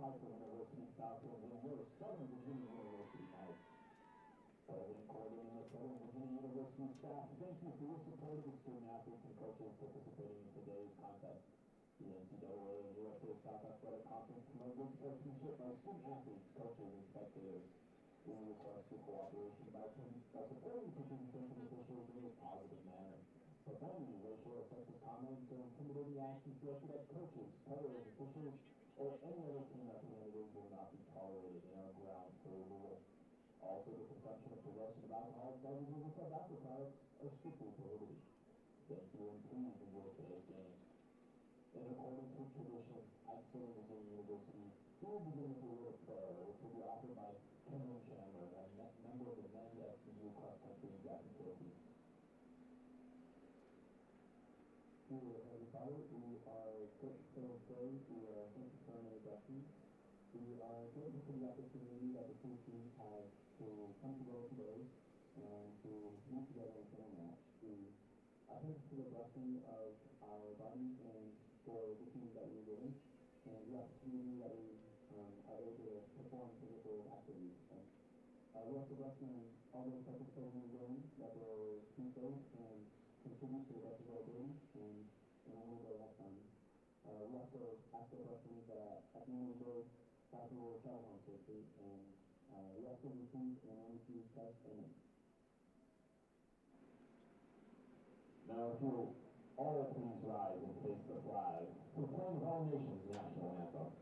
Pfeiffer University, Falcons, and your Southern Virginia University Knights. President Corbin and the Southern Virginia University staff, thank you for your support of the student athletes and coaches participating in today's contest. The NCAA and USA South Athletic Conference promote good sportsmanship by student athletes, coaches, and spectators. We request your cooperation by supporting participants and officials in a positive manner. Preventing racial or sexist comments or intimidating actions directed at coaches, players, officials, or any other team representatives will not be tolerated in our ground for rule. Also, the consumption of possession of alcoholic beverages and tobacco products are strictly prohibited. Thank you, and please enjoy today's game. In accordance with tradition, at Southern Virginia University, we will begin with a word of prayer, which will be offered by Cameron Chandler, a member of the men's SVU cross-country and track and field team. Dear Heavenly Father, we are grateful for today. We are thankful for another blessing. We are grateful for the opportunity that the two teams have to come together today and to meet together and play a match. We are thankful for the blessing of our bodies and for the teams that we're given, and the opportunity that we are able to perform physical activities. We also bless them all those participating in the game that will keep safe and contribute to the best of their ability and only go have fun. We also ask the blessings that at the end of the day, God will travel home safely, and we ask for these things in only Jesus Christ. Amen. Now, if you'll all please rise and face the flag, proclaim all nations national anthem.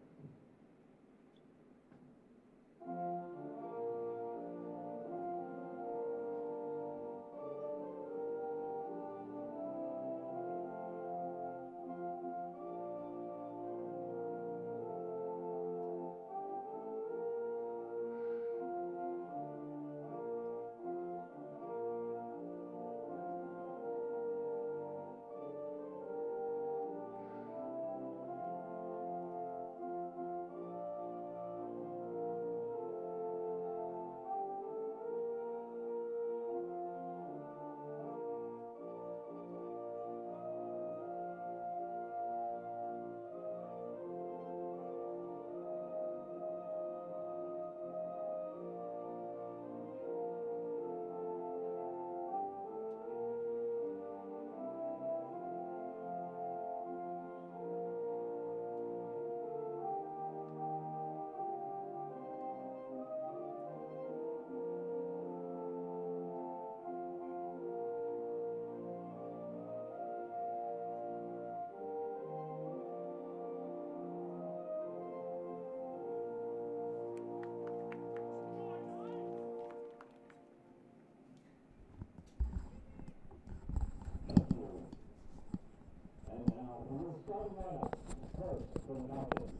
Starting lineup, first for the Falcons.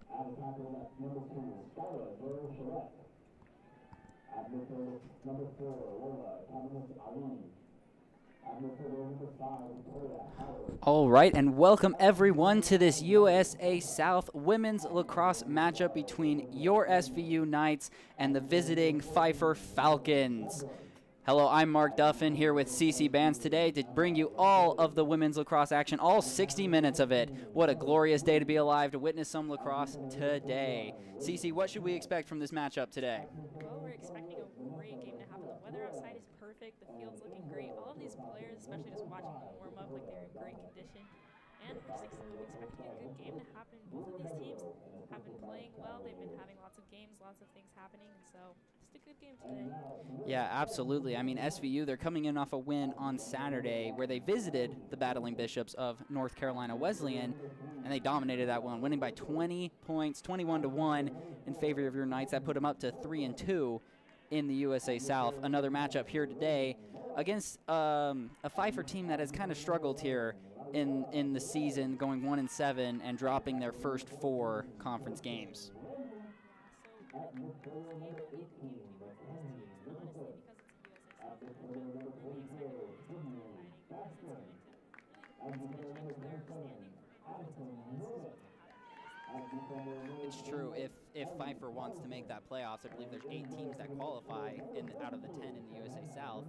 At attacker number 2, Skyla Joe. At midfield number 4, Lola Cameron Ali. At midfielder number 5, Victoria Howard. All right, and welcome everyone to this USA South women's lacrosse matchup between your SVU Knights and the visiting Pfeiffer Falcons. Hello, I'm Mark Duffin here with CC Bands today to bring you all of the women's lacrosse action, all 60 minutes of it. What a glorious day to be alive, to witness some lacrosse today. CC, what should we expect from this matchup today? Well, we're expecting a great game to happen. The weather outside is perfect. The field's looking great. All of these players, especially just watching them warm up, like they're in great condition. And we're just expecting a good game to happen. Both of these teams have been playing well. They've been having lots of games, lots of things happening, and so just a good game today. Yeah, absolutely. I mean, SVU, they're coming in off a win on Saturday where they visited the Battling Bishops of North Carolina Wesleyan, and they dominated that one, winning by 20 points, 21-1 in favor of your Knights. That put them up to 3-2 in the USA South. Another matchup here today against a Pfeiffer team that has kind of struggled here in the season, going 1-7 and dropping their first 4 conference games. It's true. If Pfeiffer wants to make that playoffs, I believe there's 8 teams that qualify out of the 10 in the USA South.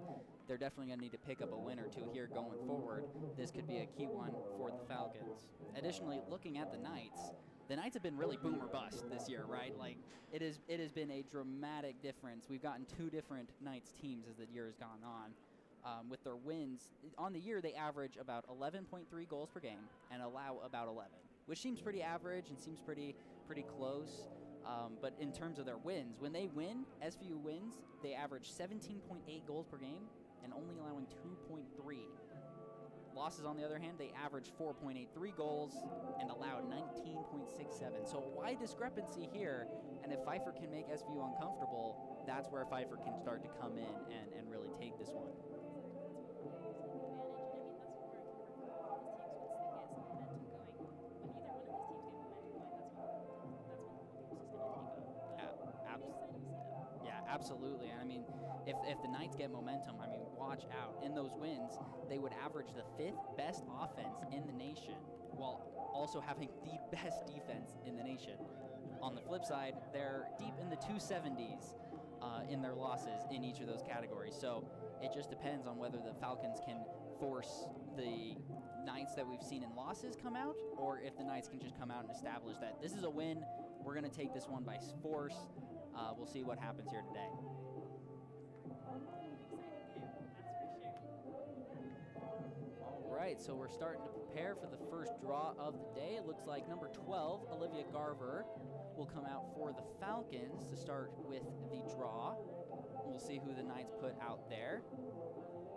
They're definitely going to need to pick up a win or 2 here going forward. This could be a key one for the Falcons. Additionally, looking at the Knights, the Knights have been really boom or bust this year, right? Like, it has been a dramatic difference. We've gotten 2 different Knights teams as the year has gone on. With their wins, on the year they average about 11.3 goals per game and allow about 11, which seems pretty average and seems pretty close. But in terms of their wins, when they win, SVU wins, they average 17.8 goals per game and only allowing 2.3. Losses, on the other hand, they average 4.83 goals and allowed 19.67. So a wide discrepancy here, and if Pfeiffer can make SVU uncomfortable, that's where Pfeiffer can start to come in and really take this one. Absolutely. And I mean, if the Knights get momentum, I mean, watch out. In those wins, they would average the 5th best offense in the nation while also having the best defense in the nation. On the flip side, they're deep in the 270s in their losses in each of those categories. So it just depends on whether the Falcons can force the Knights that we've seen in losses come out, or if the Knights can just come out and establish that this is a win, we're going to take this one by force. We'll see what happens here today. All right, so we're starting to prepare for the first draw of the day. It looks like number 12, Olivia Garver, will come out for the Falcons to start with the draw. We'll see who the Knights put out there.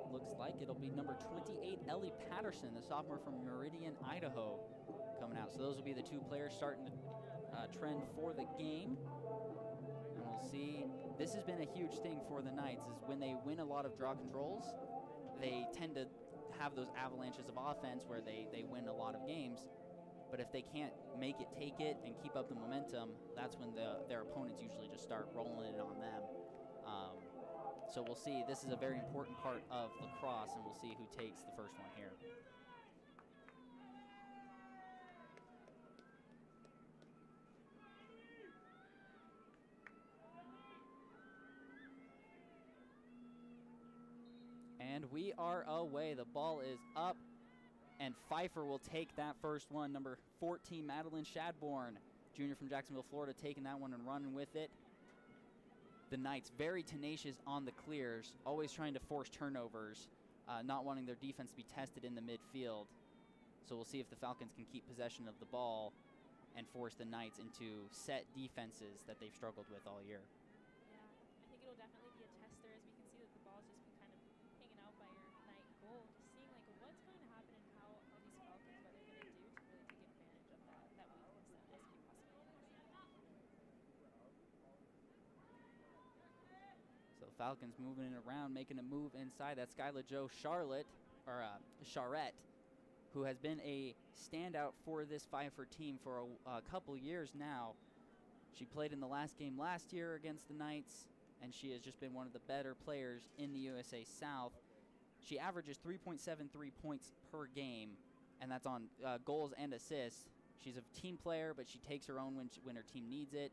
Looks like it'll be number 28, Ellie Patterson, the sophomore from Meridian, Idaho, coming out. So those will be the 2 players starting the trend for the game. We'll see. This has been a huge thing for the Knights, is when they win a lot of draw controls, they tend to have those avalanches of offense where they win a lot of games. But if they can't make it, take it, and keep up the momentum, that's when their opponents usually just start rolling it on them. So we'll see. This is a very important part of lacrosse, and we'll see who takes the first one here. And we are away. The ball is up, and Pfeiffer will take that first one. Number 14, Madeline Shadbourne, junior from Jacksonville, Florida, taking that one and running with it. The Knights very tenacious on the clears, always trying to force turnovers, not wanting their defense to be tested in the midfield. So we'll see if the Falcons can keep possession of the ball and force the Knights into set defenses that they've struggled with all year. Yeah, I think it'll definitely be a tester, as we can see that the ball's just been kind of hanging out by your Knight goal. Just seeing like what's going to happen and how these Falcons, what they're going to do to really take advantage of that weakness that SB possibly has. So the Falcons moving it around, making a move inside. That's Skylar Jo Charlotte, or Charette, who has been a standout for this Pfeiffer team for a couple years now. She played in the last game last year against the Knights, and she has just been one of the better players in the USA South. She averages 3.73 points per game, and that's on goals and assists. She's a team player, but she takes her own when her team needs it.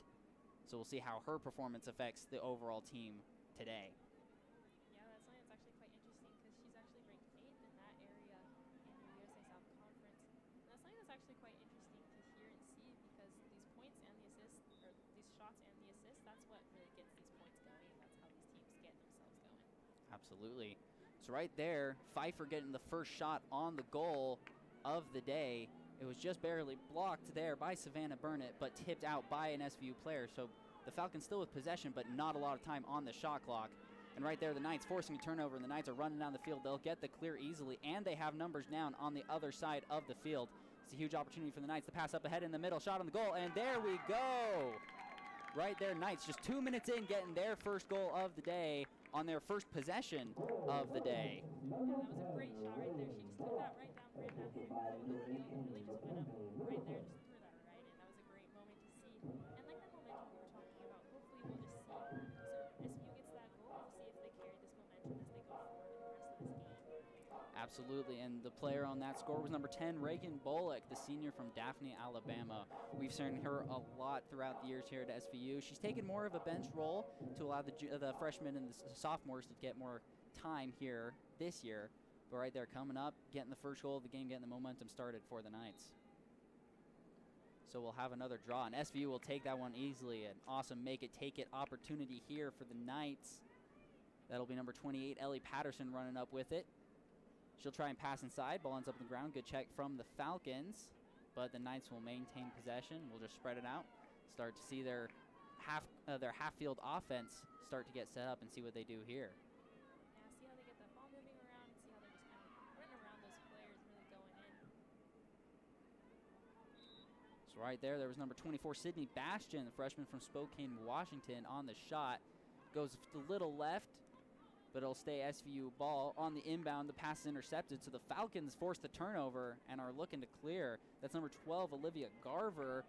So we'll see how her performance affects the overall team today. Yeah, that's something that's actually quite interesting, because she's actually ranked 8th in that area in the USA South Conference. And that's something that's actually quite interesting to hear and see, because these points and the assists, or these shots and the assists, that's what really gets these points going. That's how these teams get themselves going. Absolutely. So right there, Pfeiffer getting the first shot on the goal of the day. It was just barely blocked there by Savannah Burnett, but tipped out by an SVU player. So the Falcons still with possession, but not a lot of time on the shot clock. And right there, the Knights forcing a turnover, and the Knights are running down the field. They'll get the clear easily, and they have numbers down on the other side of the field. It's a huge opportunity for the Knights to pass up ahead in the middle. Shot on the goal, and there we go. Right there, Knights just 2 minutes in, getting their first goal of the day on their first possession of the day. Yeah, that was a great shot right there. She just took that right down the middle of the field and really just went up right there, just threw that right in. That was a great moment to see. And like that momentum we were talking about, hopefully we'll just see. So SVU gets that goal, we'll see if they carry this momentum as they go forward in the rest of this game. Absolutely, and the player on that score was number 10, Reagan Bullock, the senior from Daphne, Alabama. We've seen her a lot throughout the years here at SVU. She's taken more of a bench role to allow the freshmen and the sophomores to get more time here this year. But right there, coming up, getting the first goal of the game, getting the momentum started for the Knights. So we'll have another draw, and SVU will take that one easily. An awesome make-it-take-it opportunity here for the Knights. That'll be number 28, Ellie Patterson, running up with it. She'll try and pass inside. Ball ends up on the ground. Good check from the Falcons, but the Knights will maintain possession. We'll just spread it out. Start to see their half-field offense start to get set up and see what they do here. Yeah, see how they get the ball moving around and see how they're just kind of running around those players, really going in. So right there was number 24, Sydney Bastian, the freshman from Spokane, Washington, on the shot. Goes a little left, but it'll stay SVU ball. On the inbound, the pass is intercepted, so the Falcons force the turnover and are looking to clear. That's number 12, Olivia Garver,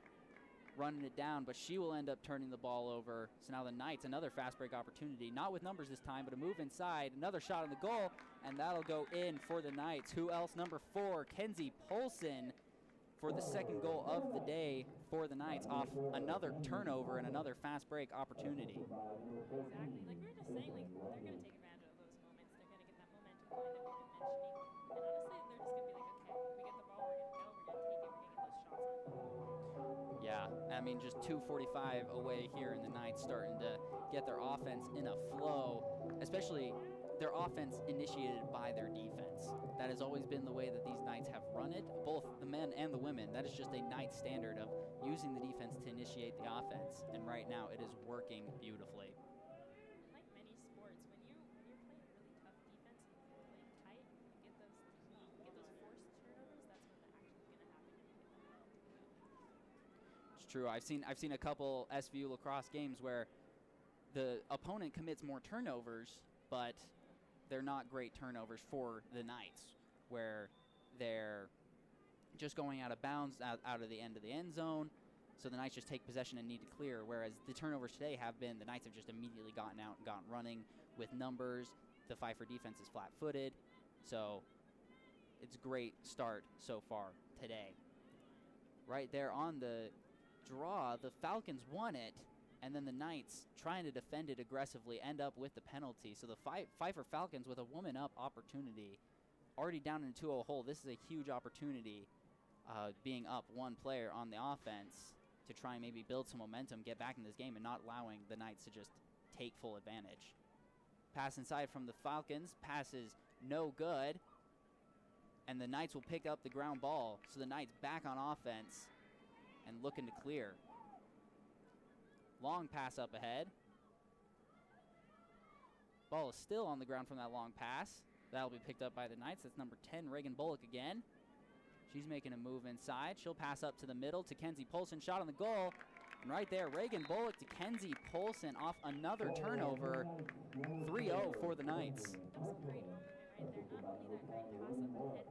running it down, but she will end up turning the ball over. So now the Knights, another fast break opportunity. Not with numbers this time, but a move inside. Another shot on the goal, and that'll go in for the Knights. Who else? Number 4, Kenzie Polson, for the second goal of the day for the Knights off another turnover and another fast break opportunity. Exactly. Like we were just saying, like they're going to take advantage of those moments. They're going to get that momentum going that we've been mentioning. And honestly, they're just going to be like, okay, we get the ball, we're going to go, we're going to take it, we're going to get those shots on. Yeah, I mean, just 2:45 away here, and the Knights starting to get their offense in a flow, especially their offense initiated by their defense. That has always been the way that these Knights have run it, both the men and the women. That is just a Knights standard of using the defense to initiate the offense, and right now it is working beautifully. Like many sports, when you're playing really tough defense and you're playing tight, you get those forced turnovers. That's when the action is going to happen and you get the ball to go. It's true. I've seen a couple SVU lacrosse games where the opponent commits more turnovers, but they're not great turnovers for the Knights, where they're just going out of bounds out of the end of the end zone. So the Knights just take possession and need to clear, whereas the turnovers today have been the Knights have just immediately gotten out and gotten running with numbers. The Pfeiffer defense is flat-footed, so it's a great start so far today. Right there on the draw, the Falcons won it, and then the Knights, trying to defend it aggressively, end up with the penalty. So the Pfeiffer Falcons with a woman-up opportunity, already down in a 2-0 hole. This is a huge opportunity, being up one player on the offense to try and maybe build some momentum, get back in this game, and not allowing the Knights to just take full advantage. Pass inside from the Falcons. Pass is no good, and the Knights will pick up the ground ball. So the Knights back on offense and looking to clear. Long pass up ahead. Ball is still on the ground from that long pass. That'll be picked up by the Knights. That's number 10, Reagan Bullock again. She's making a move inside. She'll pass up to the middle to Kenzie Polson. Shot on the goal. And right there, Reagan Bullock to Kenzie Polson off another turnover. 3-0 for the Knights. That was a great movement right there. Not only that great pass up ahead to Reagan Bullock,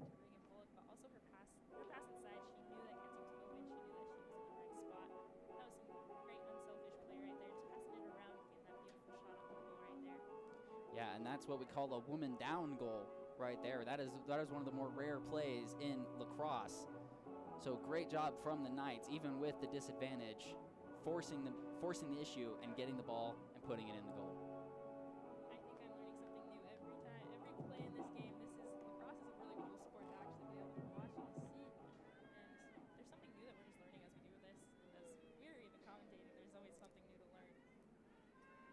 but also her pass inside. She knew that Kenzie was moving. She knew that she was in the right spot. That was some great unselfish play right there, just passing it around and getting that beautiful shot on the goal right there. Yeah, and that's what we call a woman down goal right there. That is one of the more rare plays in lacrosse. So great job from the Knights, even with the disadvantage, forcing the issue and getting the ball and putting it in the goal. I think I'm learning something new every time, every play in this game. Lacrosse is a really cool sport to actually be able to watch and to see. And there's something new that we're just learning as we do this. As we're even commentating, there's always something new to learn.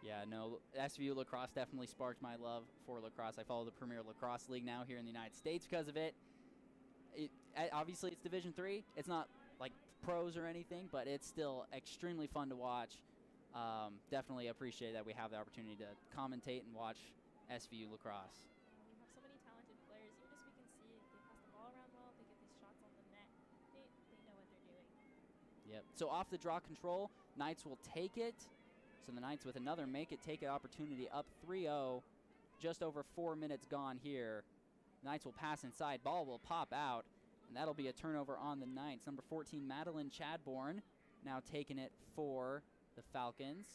Yeah, no, SVU lacrosse definitely sparked my love for lacrosse. I follow the Premier Lacrosse League now here in the United States because of it. Obviously, it's Division III. It's not like pros or anything, but it's still extremely fun to watch. Definitely appreciate that we have the opportunity to commentate and watch SVU lacrosse. We have so many talented players. Even just we can see they pass the ball around well. They get these shots on the net. They know what they're doing. Yep. So off the draw control, Knights will take it. So the Knights with another make-it-take-it opportunity, up 3-0. Just over 4 minutes gone here. Knights will pass inside. Ball will pop out, and that'll be a turnover on the Knights. Number 14, Madeline Chadbourne, now taking it for the Falcons.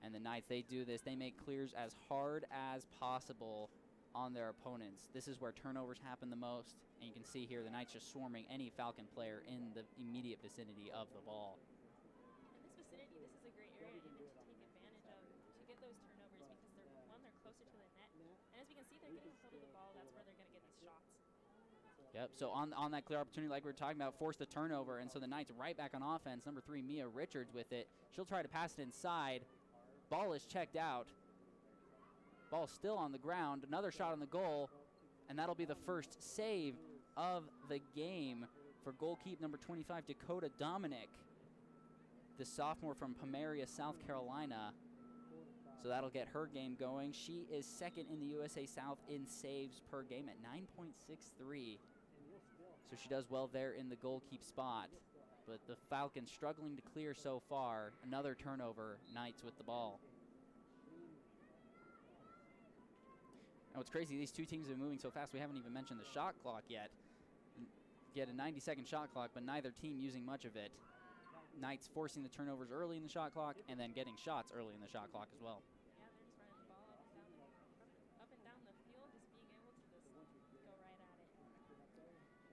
And the Knights, they do this. They make clears as hard as possible on their opponents. This is where turnovers happen the most. And you can see here the Knights just swarming any Falcon player in the immediate vicinity of the ball. In this vicinity, this is a great area even to take advantage of to get those turnovers because they're closer to the net. And as we can see, they're getting a hold of the ball. That's where they're going to get these shots. Yep, so on that clear opportunity like we were talking about, forced the turnover, and so the Knights right back on offense. Number 3, Mia Richards with it. She'll try to pass it inside. Ball is checked out. Ball still on the ground. Another shot on the goal, and that'll be the first save of the game for goalkeeper number 25, Dakota Dominic, the sophomore from Pomeria, South Carolina. So that'll get her game going. She is second in the USA South in saves per game at 9.63. So she does well there in the goalkeep spot. But the Falcons struggling to clear so far. Another turnover, Knights with the ball. And what's crazy, these two teams have been moving so fast, we haven't even mentioned the shot clock yet. Get a 90-second shot clock, but neither team using much of it. Knights forcing the turnovers early in the shot clock and then getting shots early in the shot clock as well. Yeah, they're just running the ball up and down the field, just being able to just go right at it.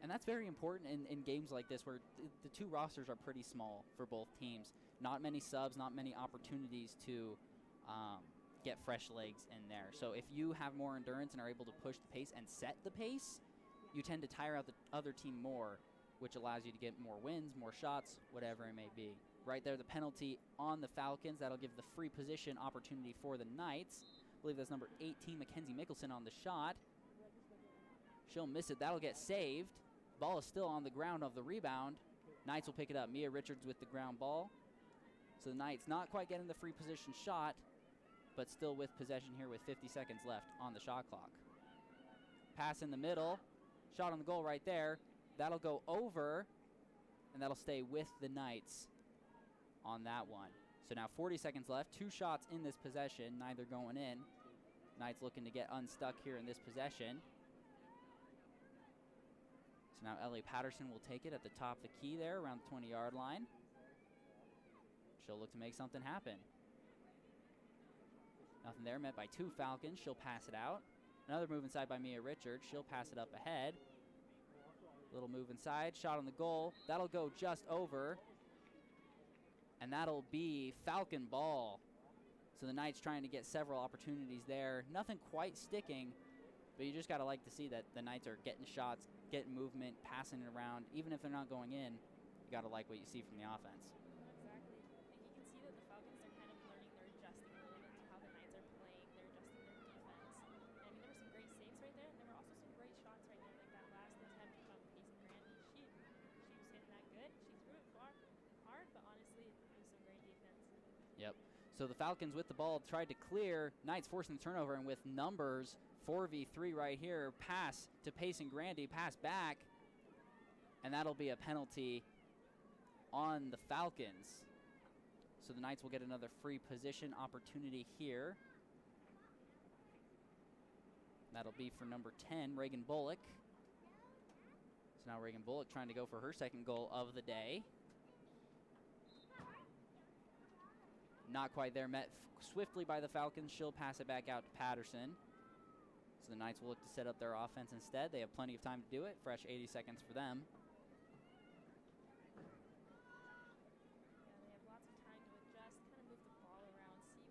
And that's very important in games like this where the two rosters are pretty small for both teams. Not many subs, not many opportunities to get fresh legs in there. So if you have more endurance and are able to push the pace and set the pace, you tend to tire out the other team more, which allows you to get more wins, more shots, whatever it may be. Right there, the penalty on the Falcons. That'll give the free position opportunity for the Knights. I believe that's number 18, Mackenzie Mickelson, on the shot. She'll miss it. That'll get saved. Ball is still on the ground of the rebound. Knights will pick it up. Mia Richards with the ground ball. So the Knights not quite getting the free position shot, but still with possession here with 50 seconds left on the shot clock. Pass in the middle. Shot on the goal right there. That'll go over, and that'll stay with the Knights on that one. So now 40 seconds left. 2 shots in this possession, neither going in. Knights looking to get unstuck here in this possession. So now Ellie Patterson will take it at the top of the key there around the 20-yard line. She'll look to make something happen. Nothing there, met by 2 Falcons. She'll pass it out. Another move inside by Mia Richards. She'll pass it up ahead. Little move inside, shot on the goal. That'll go just over. And that'll be Falcon ball. So the Knights trying to get several opportunities there. Nothing quite sticking, but you just got to like to see that the Knights are getting shots, getting movement, passing it around. Even if they're not going in, you got to like what you see from the offense. Exactly. Like you can see that the Falcons are kind of learning, they're adjusting a little bit to how the Knights are playing. They're adjusting their defense. And I mean, there were some great saves right there, and there were also some great shots right there. Like that last attempt from Pacey Brandy. She was hitting that good. She threw it far, hard, but honestly, it was some great defense. Yep. So the Falcons with the ball tried to clear. Knights forcing the turnover, and with numbers, 4v3 right here. Pass to Pacey Grandy, pass back, and that'll be a penalty on the Falcons. So the Knights will get another free position opportunity here. That'll be for number 10, Reagan Bullock. So now Reagan Bullock trying to go for her second goal of the day. Not quite there, met swiftly by the Falcons. She'll pass it back out to Patterson. So the Knights will look to set up their offense instead. They have plenty of time to do it. Fresh 80 seconds for them. Yeah, they have lots of time to adjust, kind of move the ball around, see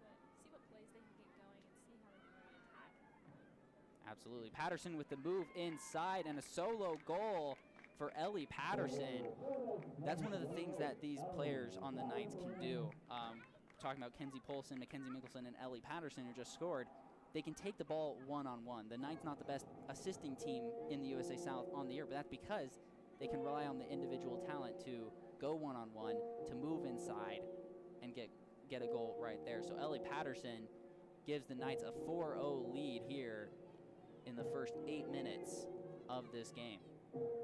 what plays they can get going, and see how they can really attack. Absolutely. Patterson with the move inside and a solo goal for Ellie Patterson. That's one of the things that these players on the Knights can do. Talking about Kenzie Polson, Mackenzie Mickelson, and Ellie Patterson, who just scored. They can take the ball one-on-one. The Knights not the best assisting team in the USA South on the year, but that's because they can rely on the individual talent to go one-on-one, to move inside, and get a goal right there. So Ellie Patterson gives the Knights a 4-0 lead here in the first 8 minutes of this game. Yeah, we can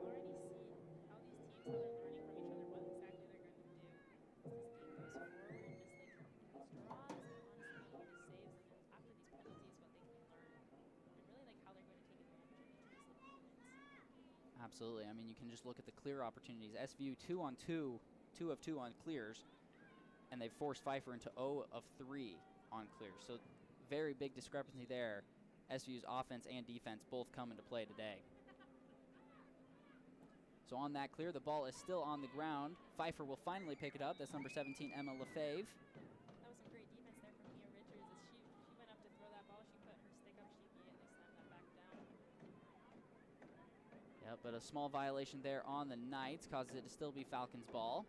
already see how these teams, how they're learning from each other, what exactly they're going to do. As this game goes forward, and just like in these draws, and honestly, in these saves, and then after these penalties, what they can learn, and really like how they're going to take advantage of each of these opponents. Absolutely. I mean, you can just look at the clear opportunities. SVU 2-on-2, 2 of 2 on clears, and they've forced Pfeiffer into 0 of 3 on clears. So very big discrepancy there. SVU's offense and defense both come into play today. So on that clear, the ball is still on the ground. Pfeiffer will finally pick it up. That's number 17, Emma Lefebvre. That was some great defense there from Mia Richards. As she went up to throw that ball, she put her stick up, she immediately slammed that back down. Yep, but a small violation there on the Knights causes it to still be Falcons ball.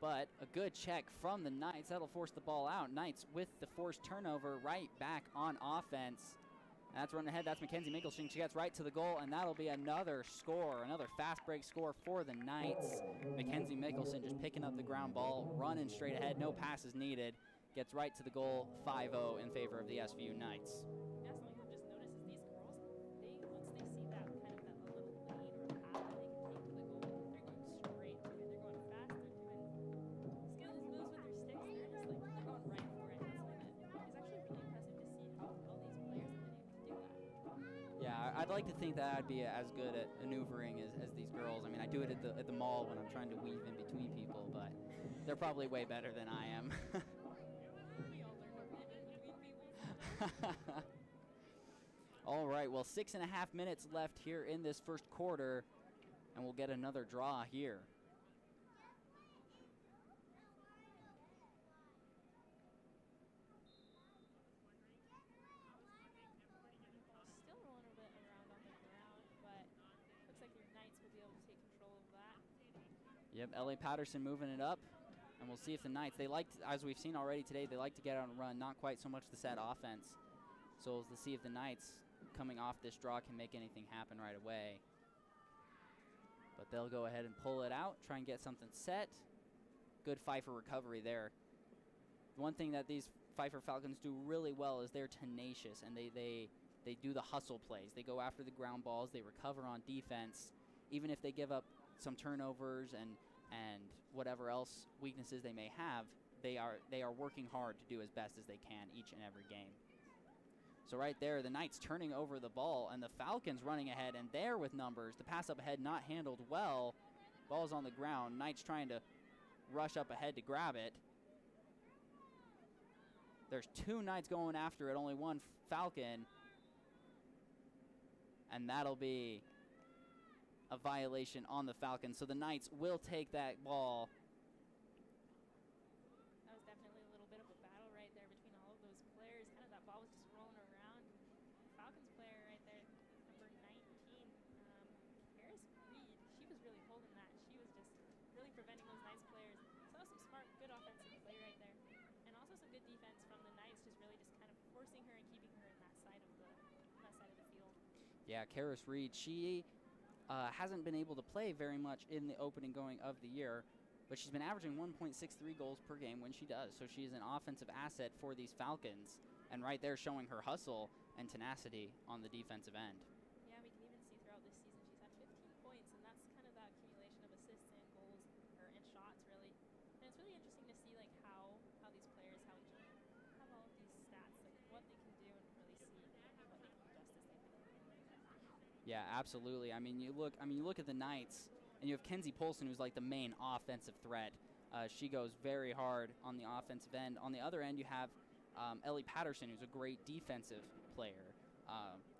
But a good check from the Knights. That'll force the ball out. Knights with the forced turnover right back on offense. That's running ahead. That's Mackenzie Mickelson. She gets right to the goal, and that'll be another score, another fast break score for the Knights. Mackenzie Mickelson just picking up the ground ball, running straight ahead. No passes needed. Gets right to the goal, 5-0 in favor of the SVU Knights. Yeah, something I've just noticed is these girls, once they see that kind of that little lane or path that they can take to the goal, they're going straight for it. They're going fast. They're doing skills moves with their sticks. They're just like they're going right for it. That's something that is actually really impressive to see how all these players have been able to do that. Yeah, I'd like to think that I'd be as good at maneuvering as these girls. I mean, I do it at the mall when I'm trying to weave in between people, but they're probably way better than I am. We all learn to weave in between people. All right, well, 6.5 minutes left here in this first quarter, and we'll get another draw here. Still rolling a bit around on the ground, but looks like your Knights will be able to take control of that. Yep, Ellie Patterson moving it up, and we'll see if the Knights, as we've seen already today, they like to get out and run, not quite so much the set offense. So we'll see if the Knights coming off this draw can make anything happen right away. But they'll go ahead and pull it out, try and get something set. Good Pfeiffer recovery there. One thing that these Pfeiffer Falcons do really well is they're tenacious, and they do the hustle plays. They go after the ground balls, they recover on defense. Even if they give up some turnovers and whatever else weaknesses they may have, they are working hard to do as best as they can each and every game. So right there, the Knights turning over the ball, and the Falcons running ahead, and there with numbers. The pass up ahead not handled well. Ball's on the ground. Knights trying to rush up ahead to grab it. There's two Knights going after it, only one Falcon. And that'll be a violation on the Falcons. So the Knights will take that ball. That was definitely a little bit of a battle right there between all of those players. Kind of that ball was just rolling around. Falcons player right there, number 19, Karis Reed, she was really holding that. She was just really preventing those Knights players. Saw some smart, good offensive play right there. And also some good defense from the Knights, just really just kind of forcing her and keeping her in that side of the field. Yeah, Karis Reed, she hasn't been able to play very much in the opening going of the year, but she's been averaging 1.63 goals per game when she does. So she is an offensive asset for these Falcons, and right there showing her hustle and tenacity on the defensive end. Yeah, we can even see throughout this season she's had 15 points, and that's kind of that accumulation of assists and goals and shots, really. And it's really interesting to see like how these players have all of these stats, like what they can do, and really see what they can adjust as they go. Yeah, absolutely. I mean, you look at the Knights, and you have Kenzie Polson, who's like the main offensive threat. She goes very hard on the offensive end. On the other end, you have Ellie Patterson, who's a great defensive player.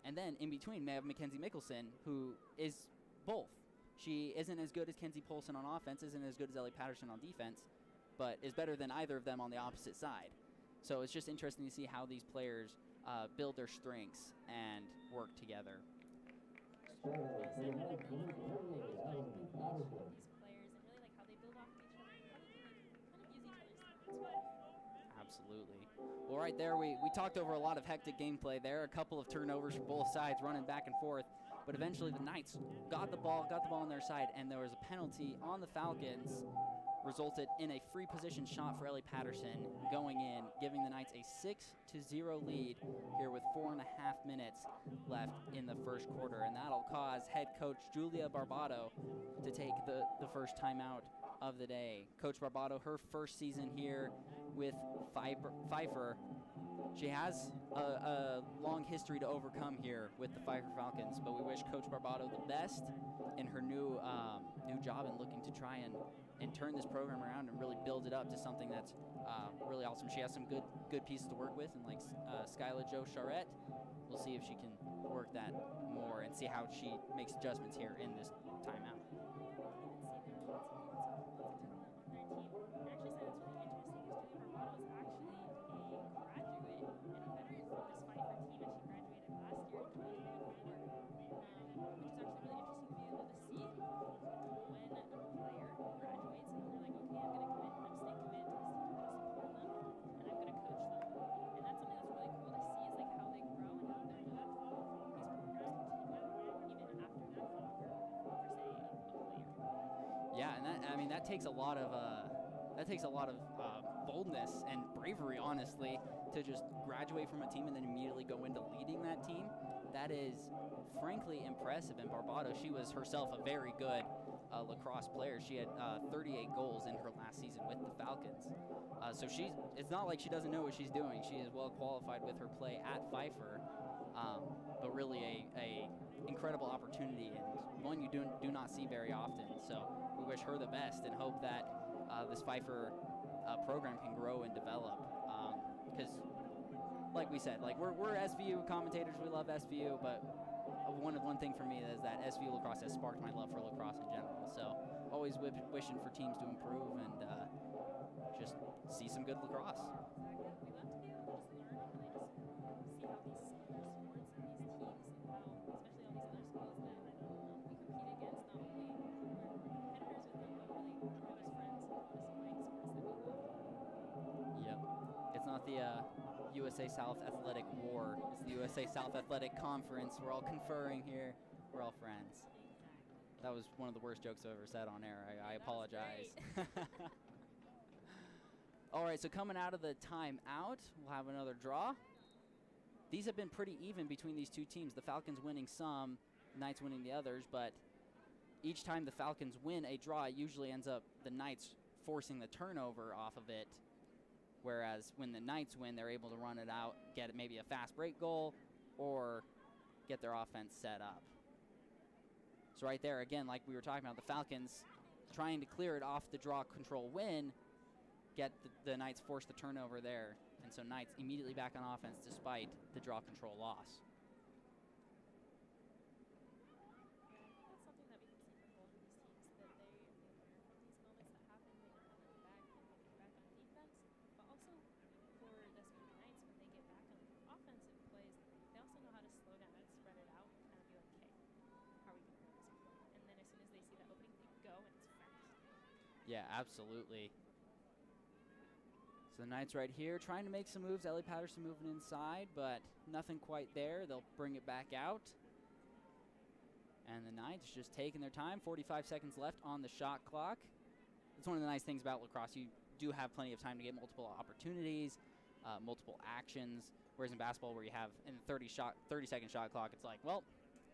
And then in between, we have Mackenzie Mickelson, who is both. She isn't as good as Kenzie Polson on offense, isn't as good as Ellie Patterson on defense, but is better than either of them on the opposite side. So it's just interesting to see how these players build their strengths and work together. These players and really like how they build off of each other and how they can like kind of use each other's strengths. Absolutely. Well, right there, we talked over a lot of hectic gameplay there, a couple of turnovers for both sides running back and forth, but eventually the Knights got the ball on their side, and there was a penalty on the Falcons, resulted in a free position shot for Ellie Patterson going in, giving the Knights a 6-0 lead here with 4.5 minutes left in the first quarter, and that'll cause head coach Julia Barbado to take the first timeout of the day. Coach Barbado, her first season here with Pfeiffer. She has a long history to overcome here with the Pfeiffer Falcons, but we wish Coach Barbado the best in her new job and looking to try and turn this program around and really build it up to something that's really awesome. She has some good pieces to work with, and like Skyla Jo Charette, we'll see if she can work that more and see how she makes adjustments here in this timeout. I mean, that takes a lot of boldness and bravery, honestly, to just graduate from a team and then immediately go into leading that team. That is frankly impressive. And Barbado, she was herself a very good lacrosse player. She had 38 goals in her last season with the Falcons. So it's not like she doesn't know what she's doing. She is well qualified with her play at Pfeiffer, but really a incredible opportunity and one you do not see very often. So we wish her the best and hope that this Pfeiffer program can grow and develop. Because, like we said, like we're SVU commentators. We love SVU, but one thing for me is that SVU lacrosse has sparked my love for lacrosse in general. So always wishing for teams to improve and just see some good lacrosse. Exactly. We love to be able to just learn and really just see how these other sports and these teams and how, especially all these other schools that we compete against, not only we're competitors with them, but really we're just friends and just playing sports that we love. Yep. It's not the USA South Athletic War. It's the USA South Athletic Conference. We're all conferring here. We're all friends. Exactly. That was one of the worst jokes I've ever said on air. I apologize. All right, so coming out of the timeout, we'll have another draw. These have been pretty even between these two teams. The Falcons winning some, Knights winning the others, but each time the Falcons win a draw, it usually ends up the Knights forcing the turnover off of it, whereas when the Knights win, they're able to run it out, get maybe a fast break goal, or get their offense set up. So right there, again, like we were talking about, the Falcons trying to clear it off the draw control win, get the Knights force the turnover there, and so Knights immediately back on offense despite the draw control loss. That's something that we can see from both of these teams, that they learn from these moments that happen, they can kind of look back and they get back on defense, but also for the SVU Knights, when they get back on offensive plays, they also know how to slow down and spread it out and kind of be like, okay, how are we going to run this play? And then as soon as they see that opening, they go and it's fast. Yeah, absolutely. So the Knights right here trying to make some moves. Ellie Patterson moving inside, but nothing quite there. They'll bring it back out. And the Knights just taking their time. 45 seconds left on the shot clock. It's one of the nice things about lacrosse. You do have plenty of time to get multiple opportunities, multiple actions, whereas in basketball where you have in the 30-second shot clock, it's like, well,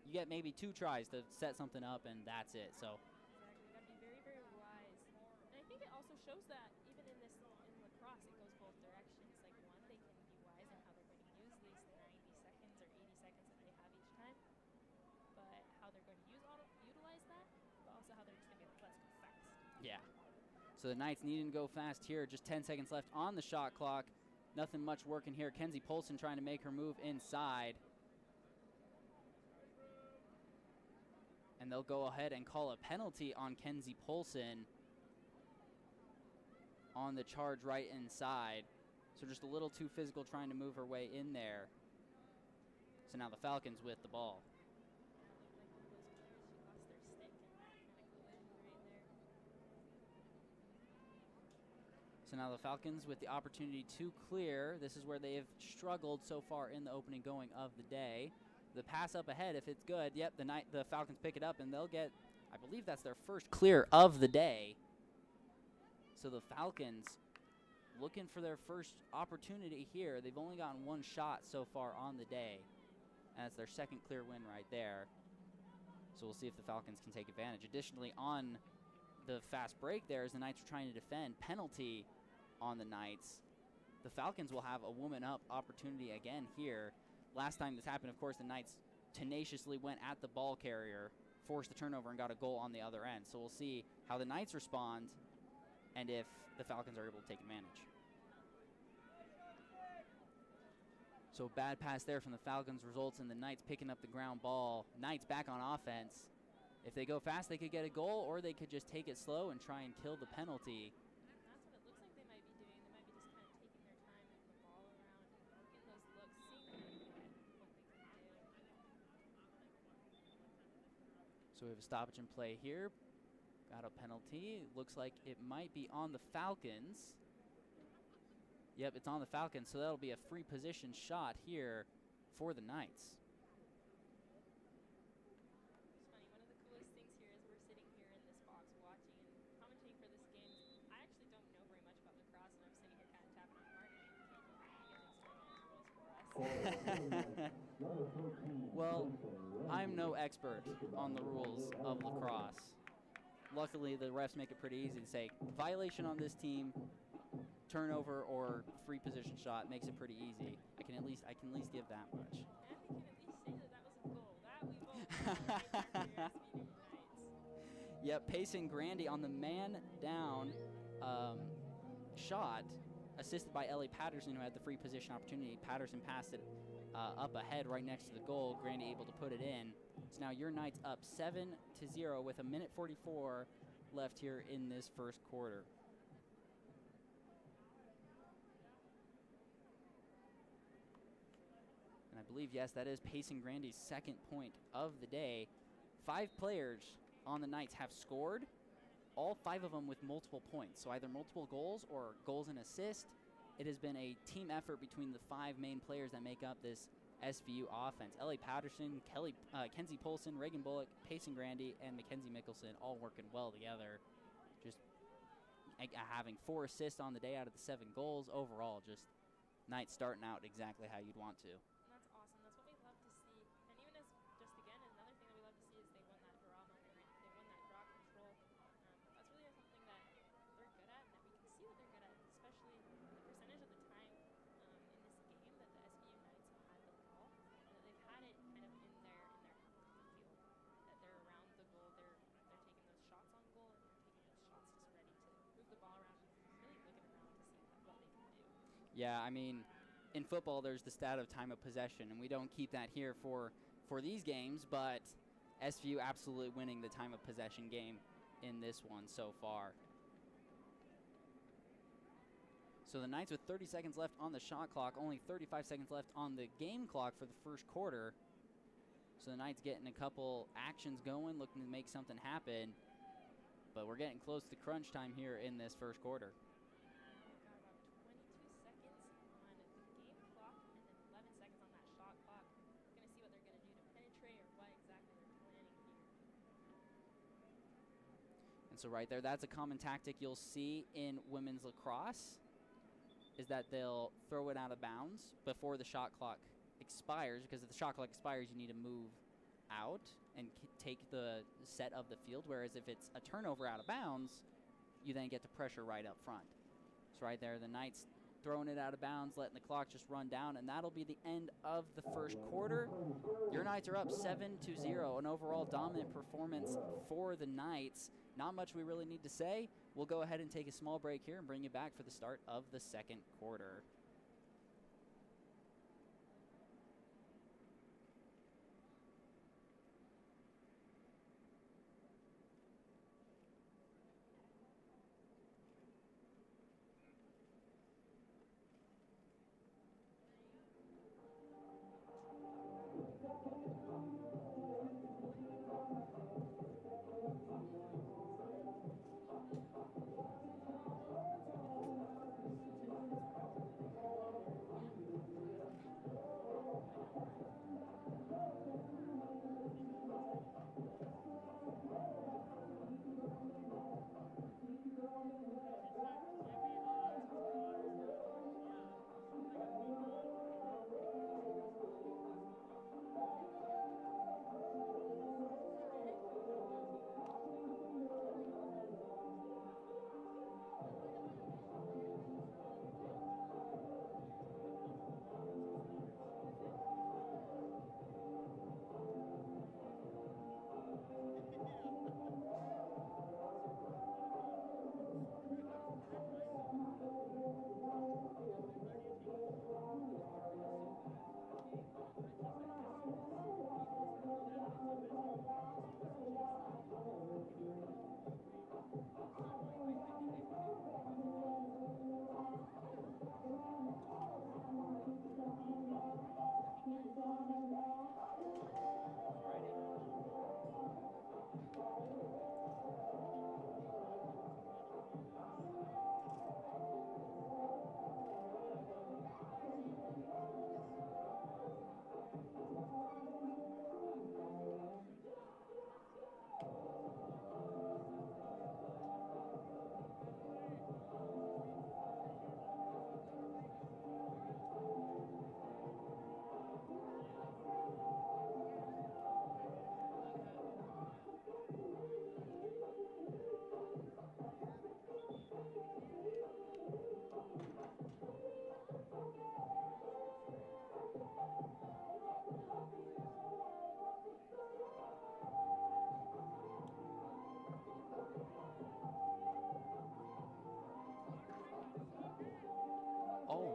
you get maybe 2 tries to set something up, and that's it. So Exactly. You got to be very, very wise. And I think it also shows that even in lacrosse, it goes both directions. Like one, they can be wise in how they're going to use these 90 seconds or 80 seconds that they have each time, but how they're going to utilize that, but also how they're just going to be like, let's go fast. yeah. So the Knights needing to go fast here. Just 10 seconds left on the shot clock. Nothing much working here. Kenzie Polson trying to make her move inside. And they'll go ahead and call a penalty on Kenzie Polson on the charge right inside. So just a little too physical trying to move her way in there. So now the Falcons with the ball. So now the Falcons with the opportunity to clear. This is where they have struggled so far in the opening going of the day. The pass up ahead, if it's good, yep, the Falcons pick it up, and they'll get, I believe that's their first clear of the day. So the Falcons looking for their first opportunity here. They've only gotten 1 shot so far on the day, and it's their second clear win right there. So we'll see if the Falcons can take advantage. Additionally, on the fast break there, as the Knights are trying to defend, penalty on the Knights. The Falcons will have a woman up opportunity again here. Last time this happened, of course, the Knights tenaciously went at the ball carrier, forced the turnover, and got a goal on the other end. So we'll see how the Knights respond and if the Falcons are able to take advantage. So bad pass there from the Falcons results in the Knights picking up the ground ball. Knights back on offense. If they go fast, they could get a goal, or they could just take it slow and try and kill the penalty. That's what it looks like they might be doing. They might be just kind of taking their time, moving the ball around, getting those looks, seeing what they can do. So we have a stoppage in play here. Got a penalty. Looks like it might be on the Falcons. Yep, it's on the Falcons, so that'll be a free position shot here for the Knights. It's funny, one of the coolest things here is we're sitting here in this box watching and commentating Well, I'm no expert on the rules of lacrosse. Luckily, the refs make it pretty easy to say violation on this team, turnover or free position shot makes it pretty easy. I can at least give that much. And we can at least say that was a goal. That we both know right there for your SVU Knights. Yep, Payson Grandy on the man down shot, assisted by Ellie Patterson, who had the free position opportunity. Patterson passed it up ahead right next to the goal. Grandy able to put it in. So now your Knights up 7-0 with 1:44 left here in this first quarter. And I believe, yes, that is Payson Grandy's second point of the day. 5 players on the Knights have scored, all 5 of them with multiple points. So either multiple goals or goals and assists. It has been a team effort between the 5 main players that make up this SVU offense. Ellie Patterson, Kenzie Polson, Reagan Bullock, Payson Grandy, and Mackenzie Mickelson all working well together. Just having 4 assists on the day out of the 7 goals. Overall, just Knights starting out exactly how you'd want to. And that's awesome. That's what we love to see. And even as just again, another thing that we love to see is they won that draw moment, right? They won that draw control. That's really something that they're good at, and that we can see that they're good at, especially the percentage of the time in this game that the SVU Knights have had the ball, and that they've had it kind of in their half of the field. That they're around the goal, they're taking those shots on goal, and they're taking those shots just ready to move the ball around, really looking around to see what they can do. Yeah, I mean, in football, there's the stat of time of possession, and we don't keep that here for these games, but SVU absolutely winning the time of possession game in this one so far. So the Knights with 30 seconds left on the shot clock, only 35 seconds left on the game clock for the first quarter. So the Knights getting a couple actions going, looking to make something happen, but we're getting close to crunch time here in this first quarter. And so right there, that's a common tactic you'll see in women's lacrosse, is that they'll throw it out of bounds before the shot clock expires, because if the shot clock expires, you need to move out and take the set of the field, whereas if it's a turnover out of bounds, you then get to pressure right up front. So right there, the Knights throwing it out of bounds, letting the clock just run down, and that'll be the end of the first quarter. Your Knights are up 7-0, an overall dominant performance for the Knights. Not much we really need to say. We'll go ahead and take a small break here and bring you back for the start of the second quarter.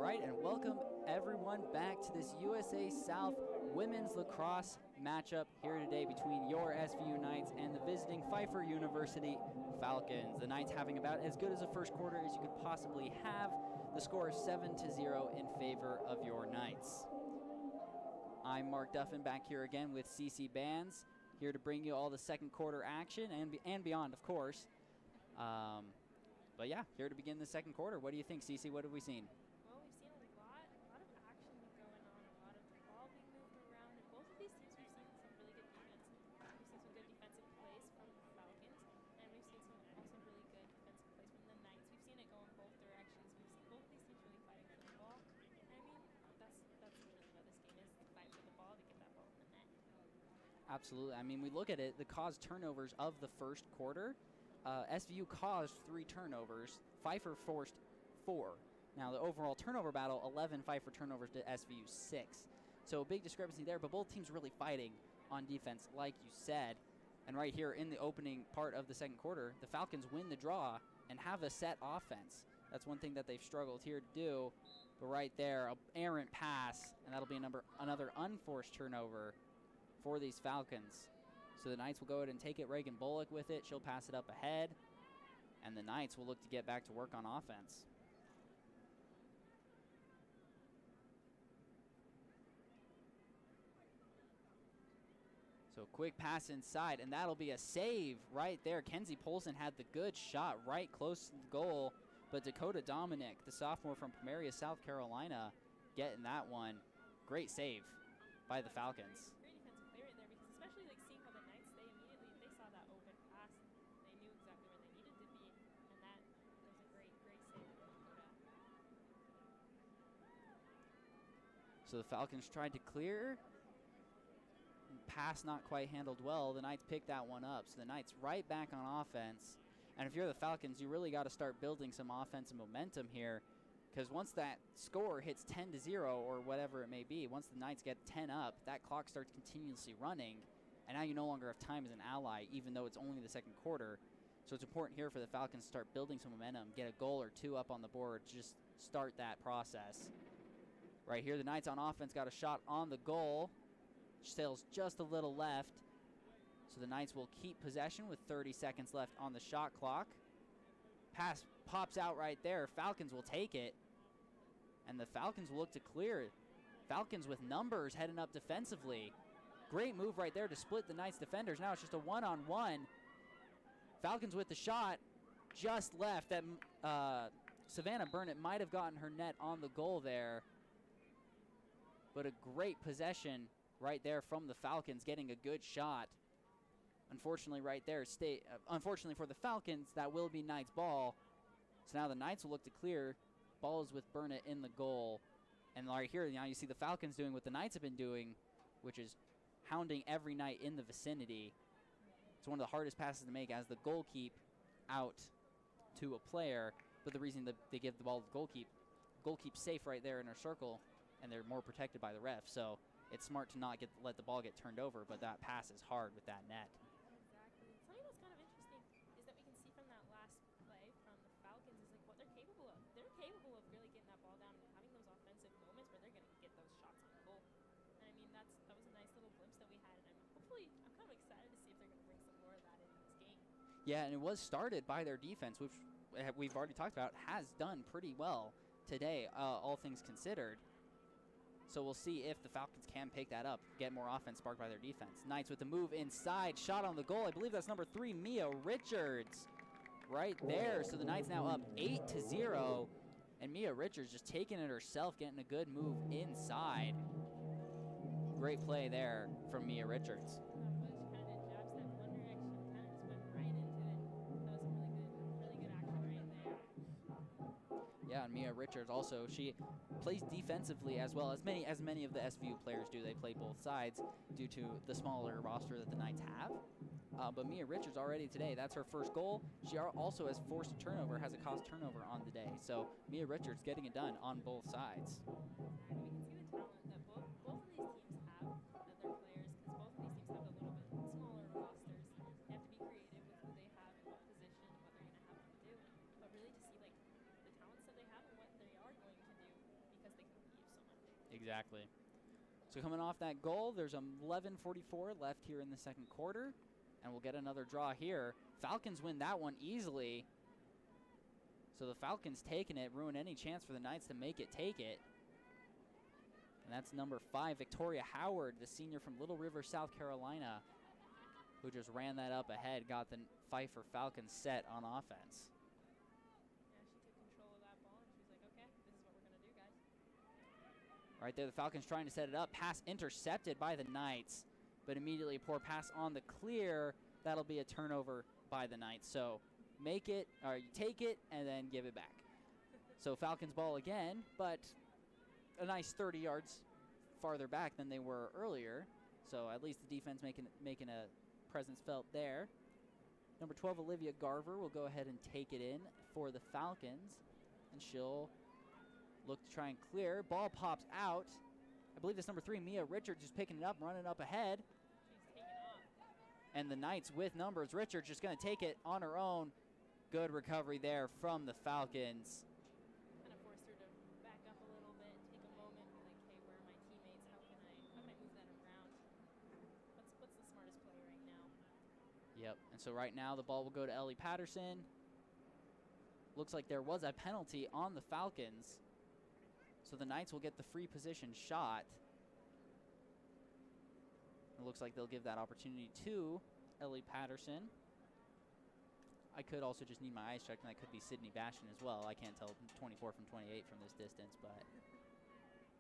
right, and welcome everyone back to this USA South Women's Lacrosse matchup here today between your SVU Knights and the visiting Pfeiffer University Falcons. The Knights having about as good as a first quarter as you could possibly have. The score is 7-0 in favor of your Knights. I'm Mark Duffin back here again with CC Bands, here to bring you all the second quarter action and beyond, of course. But yeah, here to begin the second quarter. What do you think, CC? What have we seen? Well, we've seen a lot of action going on, a lot of the ball being moved around. And both of these teams, we've seen some really good defense. We've seen some good defensive plays from the Falcons, and we've seen some also really good defensive plays from the Knights. We've seen it go in both directions. We've seen both of these teams really fighting for the ball. And I mean, that's really what this game is, to fight for the ball, to get that ball in the net. Absolutely. I mean, we look at it, the caused turnovers of the first quarter. SVU caused 3 turnovers. Pfeiffer forced 4. Now, the overall turnover battle, 11 Pfeiffer turnovers to SVU 6. So a big discrepancy there, but both teams really fighting on defense, like you said. And right here in the opening part of the second quarter, the Falcons win the draw and have a set offense. That's one thing that they've struggled here to do. But right there, an errant pass, and that'll be another unforced turnover for these Falcons. So the Knights will go ahead and take it. Reagan Bullock with it. She'll pass it up ahead. And the Knights will look to get back to work on offense. So quick pass inside, and that'll be a save right there. Kenzie Polson had the good shot right close to the goal, but Dakota Dominic, the sophomore from Pomeria, South Carolina, getting that one. Great save by the Falcons. So the Falcons tried to clear. Pass not quite handled well. The Knights picked that one up. So the Knights right back on offense. And if you're the Falcons, you really got to start building some offensive momentum here. Because once that score hits 10-0 or whatever it may be, once the Knights get 10 up, that clock starts continuously running. And now you no longer have time as an ally, even though it's only the second quarter. So it's important here for the Falcons to start building some momentum, get a goal or 2 up on the board, just start that process. Right here, the Knights on offense got a shot on the goal. Sails just a little left. So the Knights will keep possession with 30 seconds left on the shot clock. Pass pops out right there. Falcons will take it. And the Falcons will look to clear it. Falcons with numbers heading up defensively. Great move right there to split the Knights defenders. Now it's just a one-on-one. Falcons with the shot. Just left. That Savannah Burnett might have gotten her net on the goal there. But a great possession right there from the Falcons, getting a good shot. Unfortunately, right there, unfortunately for the Falcons, that will be Knights' ball. So now the Knights will look to clear. Ball is with Burnett in the goal. And right here, now you see the Falcons doing what the Knights have been doing, which is hounding every Knight in the vicinity. It's one of the hardest passes to make as the goalkeep out to a player. But the reason that they give the ball to the goalkeep's safe right there in her circle, and they're more protected by the ref. So it's smart to not let the ball get turned over, but that pass is hard with that net. Exactly. Something that's kind of interesting is that we can see from that last play from the Falcons is like what they're capable of. They're capable of really getting that ball down and having those offensive moments where they're going to get those shots on goal. And I mean, that was a nice little glimpse that we had, and I'm kind of excited to see if they're going to bring some more of that into this game. Yeah, and it was started by their defense, which we've already talked about, has done pretty well today, all things considered. So we'll see if the Falcons can pick that up, get more offense sparked by their defense. Knights with the move inside, shot on the goal. I believe that's number 3, Mia Richards, right there. So the Knights now up 8-0, and Mia Richards just taking it herself, getting a good move inside. Great play there from Mia Richards. Yeah, and Mia Richards also, she plays defensively as well as many of the SVU players do. They play both sides due to the smaller roster that the Knights have. But Mia Richards already today, that's her first goal. She also has forced a turnover, has a caused turnover on the day. So Mia Richards getting it done on both sides. Exactly. So coming off that goal, there's 11:44 left here in the second quarter, and we'll get another draw here. Falcons win that one easily. So the Falcons taking it, ruin any chance for the Knights to make it take it. And that's number 5, Victoria Howard, the senior from Little River, South Carolina, who just ran that up ahead, got the Pfeiffer Falcons set on offense. Yeah, she took control of that ball, and she was like, okay, this is what we're going to do, guys. Right there, the Falcons trying to set it up. Pass intercepted by the Knights, but immediately a poor pass on the clear. That'll be a turnover by the Knights. So make it, or you take it, and then give it back. So Falcons ball again, but a nice 30 yards farther back than they were earlier. So at least the defense making a presence felt there. Number 12, Olivia Garver, will go ahead and take it in for the Falcons, and she'll look to try and clear. Ball pops out. I believe it's number 3, Mia Richards, is picking it up, running up ahead. She's taking off. And the Knights with numbers. Richards just going to take it on her own. Good recovery there from the Falcons. Kind of forced her to back up a little bit, take a moment, be like, hey, where are my teammates? How can I move that around? What's the smartest play right now? Yep, and so right now the ball will go to Ellie Patterson. Looks like there was a penalty on the Falcons. So the Knights will get the free position shot. It looks like they'll give that opportunity to Ellie Patterson. I could also just need my eyes checked, and that could be Sydney Bastion as well. I can't tell 24 from 28 from this distance, but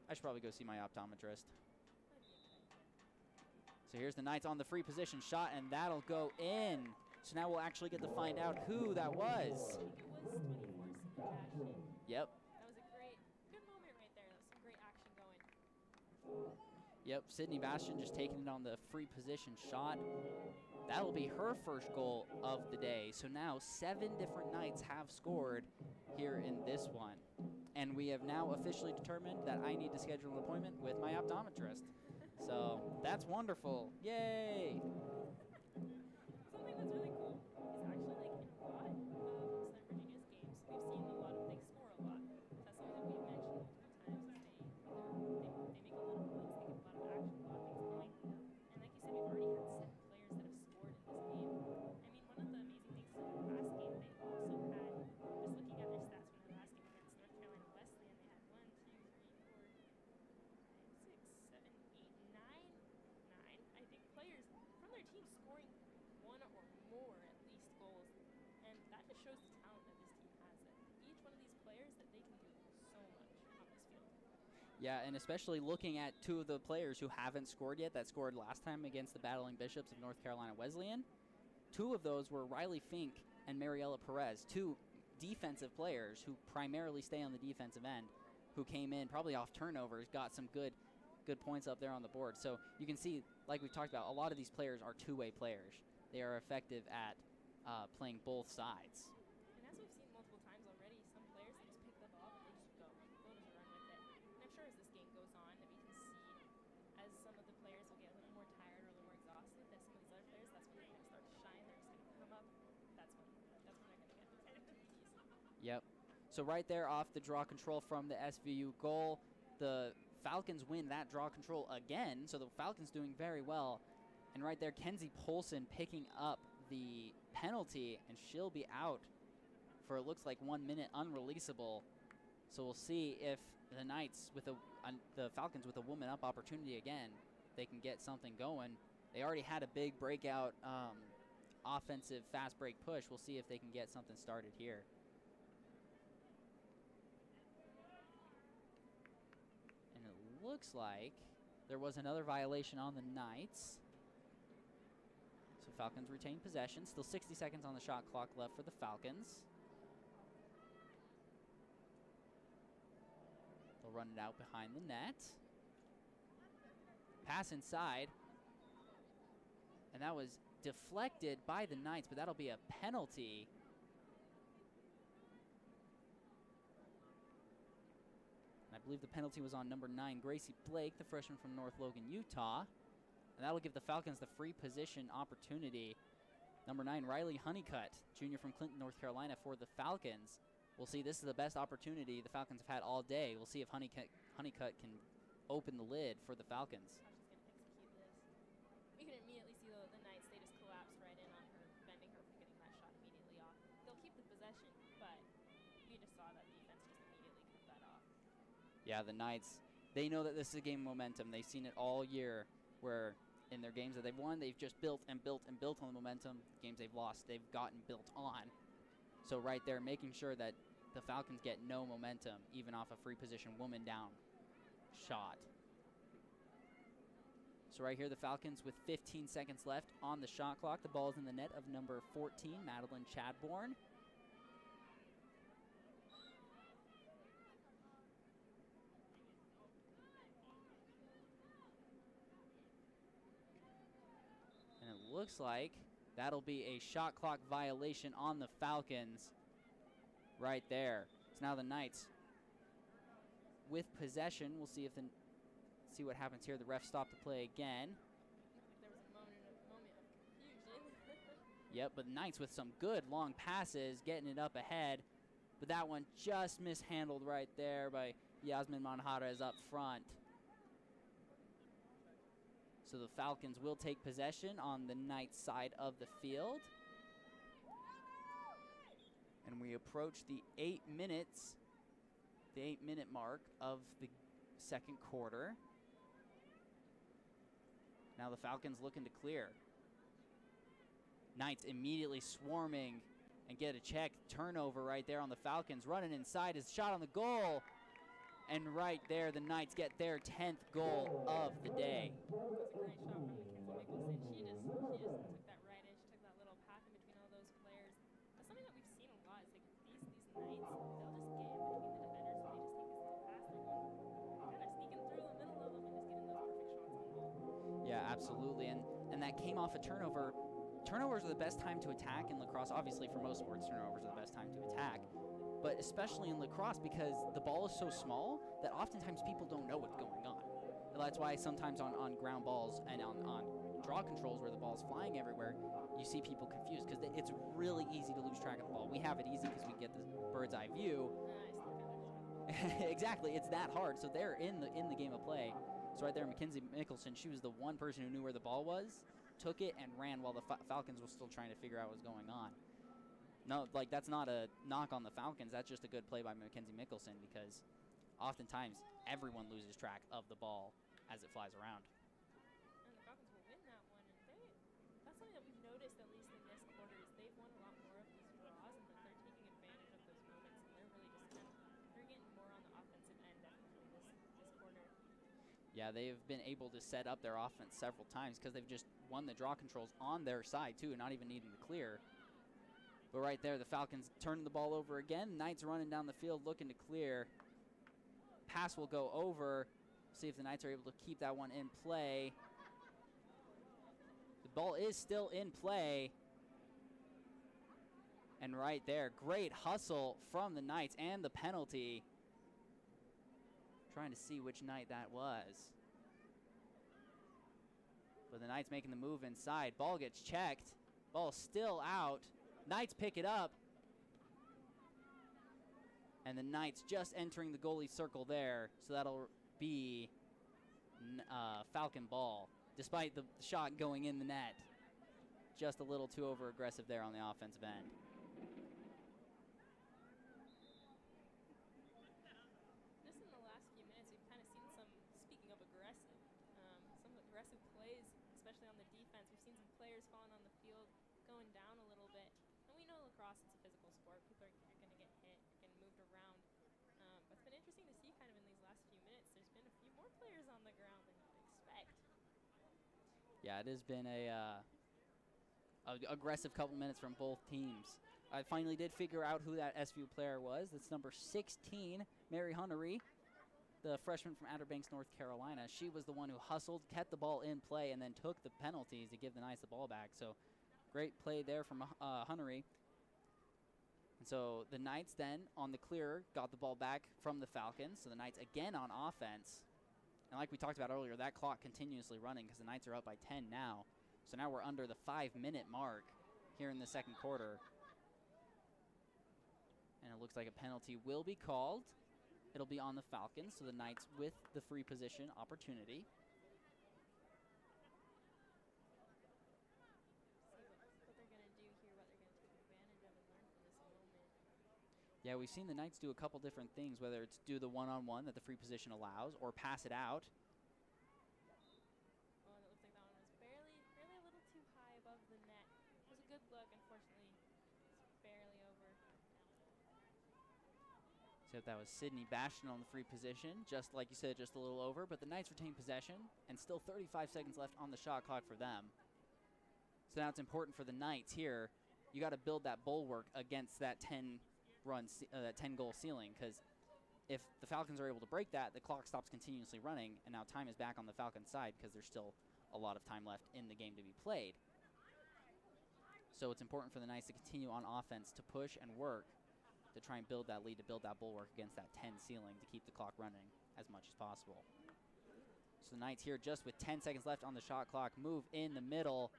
I should probably go see my optometrist. So here's the Knights on the free position shot, and that'll go in. So now we'll actually get to find out who that was. I think it was 24 Sydney Bastion. Yep. That was a good moment right there. That was some great action going. Yep, Sydney Bastion just taking it on the free position shot. That'll be her first goal of the day. So now 7 different Knights have scored here in this one. And we have now officially determined that I need to schedule an appointment with my optometrist. So that's wonderful. Yay! Something that's really cool is actually like in a lot of Southern Virginia's games, we've seen a lot of, they score a lot. That's something that we've mentioned multiple times is they make a lot of points, they get a lot of action, a lot of things going. And like you said, we've already had 7 players that have scored in this game. I mean, one of the amazing things is in the last game, they also had, just looking at their stats from the last game against North Carolina Wesleyan, they had 1, 2, 3, 4, 5, 6, 7, 8, 9, I think, players from their team scoring 1 or more at least goals, and that just shows the talent that this team has, that each one of these players, that they can do so much on this field. Yeah, and especially looking at 2 of the players who haven't scored yet, that scored last time against the Battling Bishops of North Carolina Wesleyan. 2 of those were Riley Fink and Mariella Perez, 2 defensive players who primarily stay on the defensive end, who came in probably off turnovers, got some good points up there on the board. So you can see, like we've talked about, a lot of these players are two-way players. They are effective at playing both sides. And as we've seen multiple times already, some players, they just pick the ball, but they just go to run with it. And I'm sure as this game goes on, that we can see as some of the players will get a little more tired or a little more exhausted, that some of these other players, that's when they're going to start to shine, they're just going to come up. That's when they're going to get those opportunities. Yep. So right there off the draw control from the SVU goal, the Falcons win that draw control again, so the Falcons doing very well. And right there, Kenzie Polson picking up the penalty, and she'll be out for, it looks like, 1 minute unreleasable. So we'll see if the Knights with the Falcons with a woman up opportunity again, they can get something going. They already had a big breakout offensive fast break push. We'll see if they can get something started here. And it looks like there was another violation on the Knights. So Falcons retain possession. Still 60 seconds on the shot clock left for the Falcons. They'll run it out behind the net. Pass inside. And that was deflected by the Knights, but that'll be a penalty. And I believe the penalty was on number 9, Gracie Blake, the freshman from North Logan, Utah. And that'll give the Falcons the free position opportunity. Number 9, Riley Honeycutt, junior from Clinton, North Carolina, for the Falcons. We'll see, this is the best opportunity the Falcons have had all day. We'll see if Honeycutt can open the lid for the Falcons. How she's going to execute this. You can immediately see the Knights, they just collapsed right in on her, bending her from getting that shot immediately off. They'll keep the possession, but you just saw that defense just immediately cut that off. Yeah, the Knights, they know that this is a game of momentum. They've seen it all year where in their games that they've won, they've just built and built and built on the momentum. Games they've lost, they've gotten built on. So right there, making sure that the Falcons get no momentum, even off a free position woman down shot. So right here, the Falcons with 15 seconds left on the shot clock. The ball is in the net of number 14, Madeline Chadbourne. And it looks like that'll be a shot clock violation on the Falcons right there. So now the Knights with possession. We'll see what happens here. The ref stopped the play again. There was a moment of confusion. Yep, but Knights with some good long passes, getting it up ahead. But that one just mishandled right there by Yasmin Manjarrez up front. So the Falcons will take possession on the Knights side of the field. And we approach the 8-minute mark of the second quarter. Now the Falcons looking to clear. Knights immediately swarming and get a check. Turnover right there on the Falcons. Running inside, his shot on the goal. And right there, the Knights get their 10th goal of the day. That was a great shot from Mackenzie Mickelson. She just took that right in. She took that little path in between all those players. That's something that we've seen a lot. Is like these Knights, they'll just get in between the defenders and they just take this little pass. They're going kind of sneaking through the middle of them and just getting those perfect shots on goal. Yeah, absolutely. And that came off a turnover. Turnovers are the best time to attack in lacrosse. Obviously, for most sports, turnovers are the best time to attack. But especially in lacrosse, because the ball is so small that oftentimes people don't know what's going on. And that's why sometimes on ground balls and on draw controls where the ball's flying everywhere, you see people confused because it's really easy to lose track of the ball. We have it easy because we get this bird's eye view. Exactly, it's that hard. So they're in the game of play. So right there, Mackenzie Mickelson, she was the one person who knew where the ball was, took it and ran while the Falcons were still trying to figure out what was going on. No, like that's not a knock on the Falcons. That's just a good play by Mackenzie Mickelson because oftentimes everyone loses track of the ball as it flies around. And the Falcons will win that one. And that's something that we've noticed, at least in this quarter, is they've won a lot more of these draws and that they're taking advantage of those moments. And they're really just they're getting more on the offensive end definitely this quarter. Yeah, they've been able to set up their offense several times because they've just won the draw controls on their side too, not even needing to clear. But right there, the Falcons turning the ball over again. Knights running down the field looking to clear. Pass will go over. See if the Knights are able to keep that one in play. The ball is still in play. And right there, great hustle from the Knights and the penalty. Trying to see which Knight that was. But the Knights making the move inside. Ball gets checked. Ball still out. Knights pick it up. And the Knights just entering the goalie circle there. So that'll be Falcon ball. Despite the shot going in the net. Just a little too over-aggressive there on the offensive end. Just in the last few minutes, we've kind of seen some, speaking of aggressive, some aggressive plays, especially on the defense. We've seen some players falling on the field, going down a little bit. And we know lacrosse, it's a physical sport. People are going to get hit, getting moved around. But it's been interesting to see kind of in these last few minutes. There's been a few more players on the ground than you'd expect. Yeah, it has been a aggressive couple minutes from both teams. I finally did figure out who that SVU player was. That's number 16, Mary Hunnery, the freshman from Outer Banks, North Carolina. She was the one who hustled, kept the ball in play, and then took the penalties to give the Knights the ball back. So great play there from Hunnery. And so the Knights then on the clear got the ball back from the Falcons. So the Knights again on offense. And like we talked about earlier, that clock continuously running because the Knights are up by 10 now. So now we're under the 5-minute mark here in the second quarter. And it looks like a penalty will be called. it'll be on the Falcons, so the Knights with the free position opportunity. Yeah, we've seen the Knights do a couple different things, whether it's do the one-on-one that the free position allows or pass it out. Oh, and it looks like that one was barely a little too high above the net. It was a good look, unfortunately. It's barely over. So that was Sydney Bastion on the free position, just like you said, just a little over, but the Knights retain possession, and still 35 seconds left on the shot clock for them. So now it's important for the Knights here. You got to build that bulwark against that 10-goal ceiling, because if the Falcons are able to break that, the clock stops continuously running, and now time is back on the Falcons' side because there's still a lot of time left in the game to be played. So it's important for the Knights to continue on offense, to push and work, to try and build that lead, to build that bulwark against that 10 ceiling, to keep the clock running as much as possible. So the Knights here just with 10 seconds left on the shot clock, move in the middle.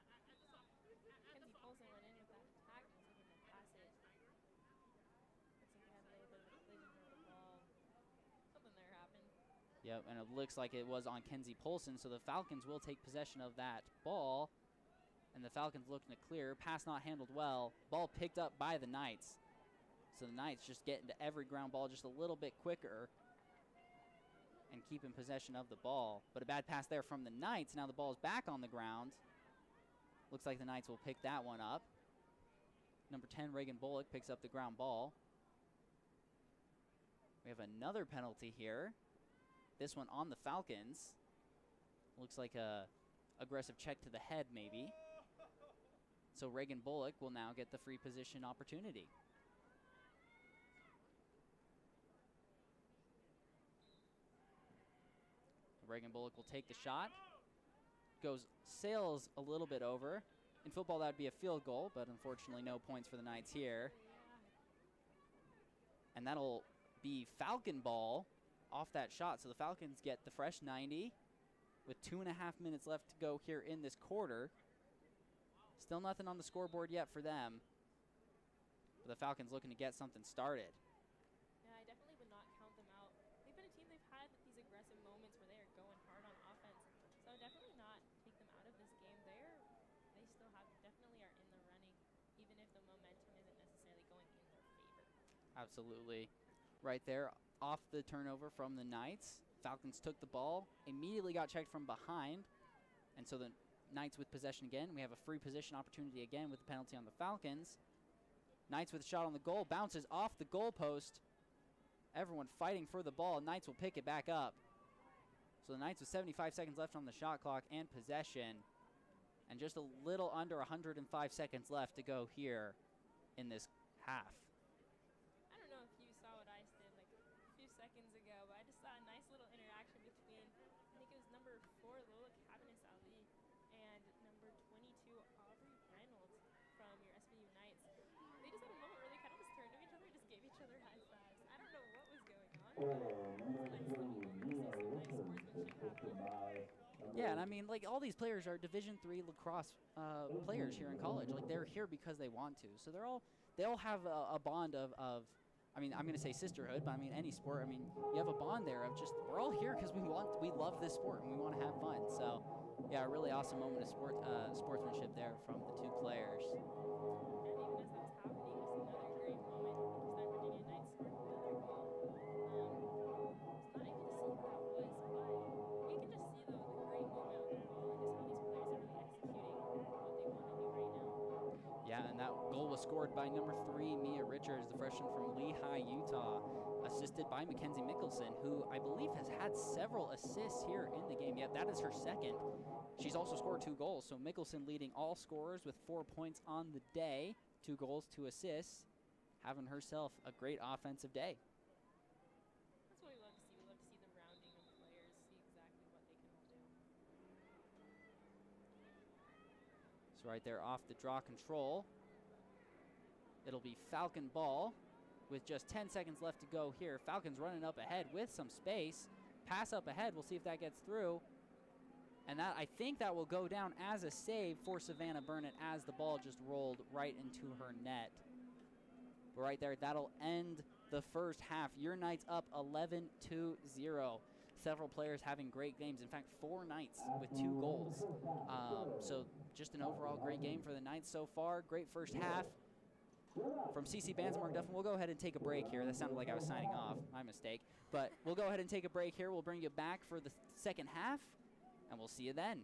Yep, and it looks like it was on Kenzie Polson, so the Falcons will take possession of that ball. And the Falcons looking to clear. Pass not handled well. Ball picked up by the Knights. So the Knights just get into every ground ball just a little bit quicker and keep in possession of the ball. But a bad pass there from the Knights. Now the ball is back on the ground. Looks like the Knights will pick that one up. Number 10, Reagan Bullock, picks up the ground ball. We have another penalty here. This one on the Falcons. Looks like a aggressive check to the head maybe. So Reagan Bullock will now get the free position opportunity. Reagan Bullock will take the shot. Sails a little bit over. In football, that would be a field goal, but unfortunately no points for the Knights here. And that'll be Falcon ball off that shot. So the Falcons get the fresh 90 with 2.5 minutes left to go here in this quarter. Still nothing on the scoreboard yet for them. But the Falcons looking to get something started. Yeah, I definitely would not count them out. They've been a team, they've had these aggressive moments where they are going hard on offense. So definitely not take them out of this game. They still definitely are in the running, even if the momentum isn't necessarily going in their favor. Absolutely. Right there, off the turnover from the Knights. Falcons took the ball, immediately got checked from behind, and so the Knights with possession again. We have a free position opportunity again with the penalty on the Falcons. Knights with a shot on the goal, bounces off the goalpost. Everyone fighting for the ball. Knights will pick it back up. So the Knights with 75 seconds left on the shot clock and possession, and just a little under 105 seconds left to go here in this half. I don't know if you saw what I did like a few seconds ago, but I just saw a nice little interaction between, I think it was number 4, Lola Cabanis Ali, and number 22, Aubrey Reynolds from your SVU Knights. They just had a moment where they kind of just turned to each other and just gave each other high fives. I don't know what was going on, but it was a nice little moment to see some nice sportsmanship happen. Yeah, and I mean, like, all these players are Division III lacrosse players here in college. Like, they're here because they want to. So they all have a bond of I mean, I'm going to say sisterhood, but I mean any sport. I mean, you have a bond there of just, we're all here because we love this sport and we want to have fun. So, yeah, a really awesome moment of sportsmanship there from the two players. Yeah, and that goal was scored by number 3, Mia Richards, the freshman from Lehigh, Utah, assisted by Mackenzie Mickelson, who I believe has had several assists here in the game. Yet that is her second. She's also scored 2 goals, so Mickelson leading all scorers with 4 points on the day, 2 goals, 2 assists, having herself a great offensive day. That's what we love to see. We love to see the rounding of players, see exactly what they can all do. So right there off the draw control, it'll be Falcon ball with just 10 seconds left to go here. Falcons running up ahead with some space. Pass up ahead. We'll see if that gets through. And that, I think that will go down as a save for Savannah Burnett as the ball just rolled right into her net. But right there, that'll end the first half. Your Knights up 11-0. Several players having great games. In fact, 4 Knights with 2 goals. So just an overall great game for the Knights so far. Great first half. From CC Bands and Mark Duffin, we'll go ahead and take a break here. That sounded like I was signing off. My mistake. But we'll go ahead and take a break here. We'll bring you back for the second half, and we'll see you then.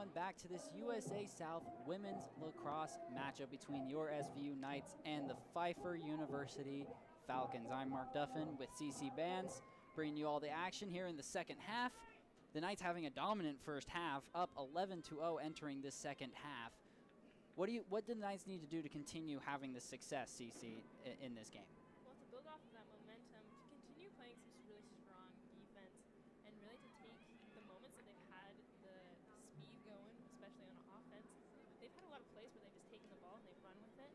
everyone back to this USA South women's lacrosse matchup between your SVU Knights and the Pfeiffer University Falcons. I'm Mark Duffin with CC Bands, bringing you all the action here in the second half. The Knights having a dominant first half, up 11-0 entering this second half. What do the Knights need to do to continue having the success, CC, in this game? Well, to build off of that momentum, to continue playing some really strong defense, and really to take the moments that they've had, the speed going, especially on offense. They've had a lot of plays where they've just taken the ball and they've run with it,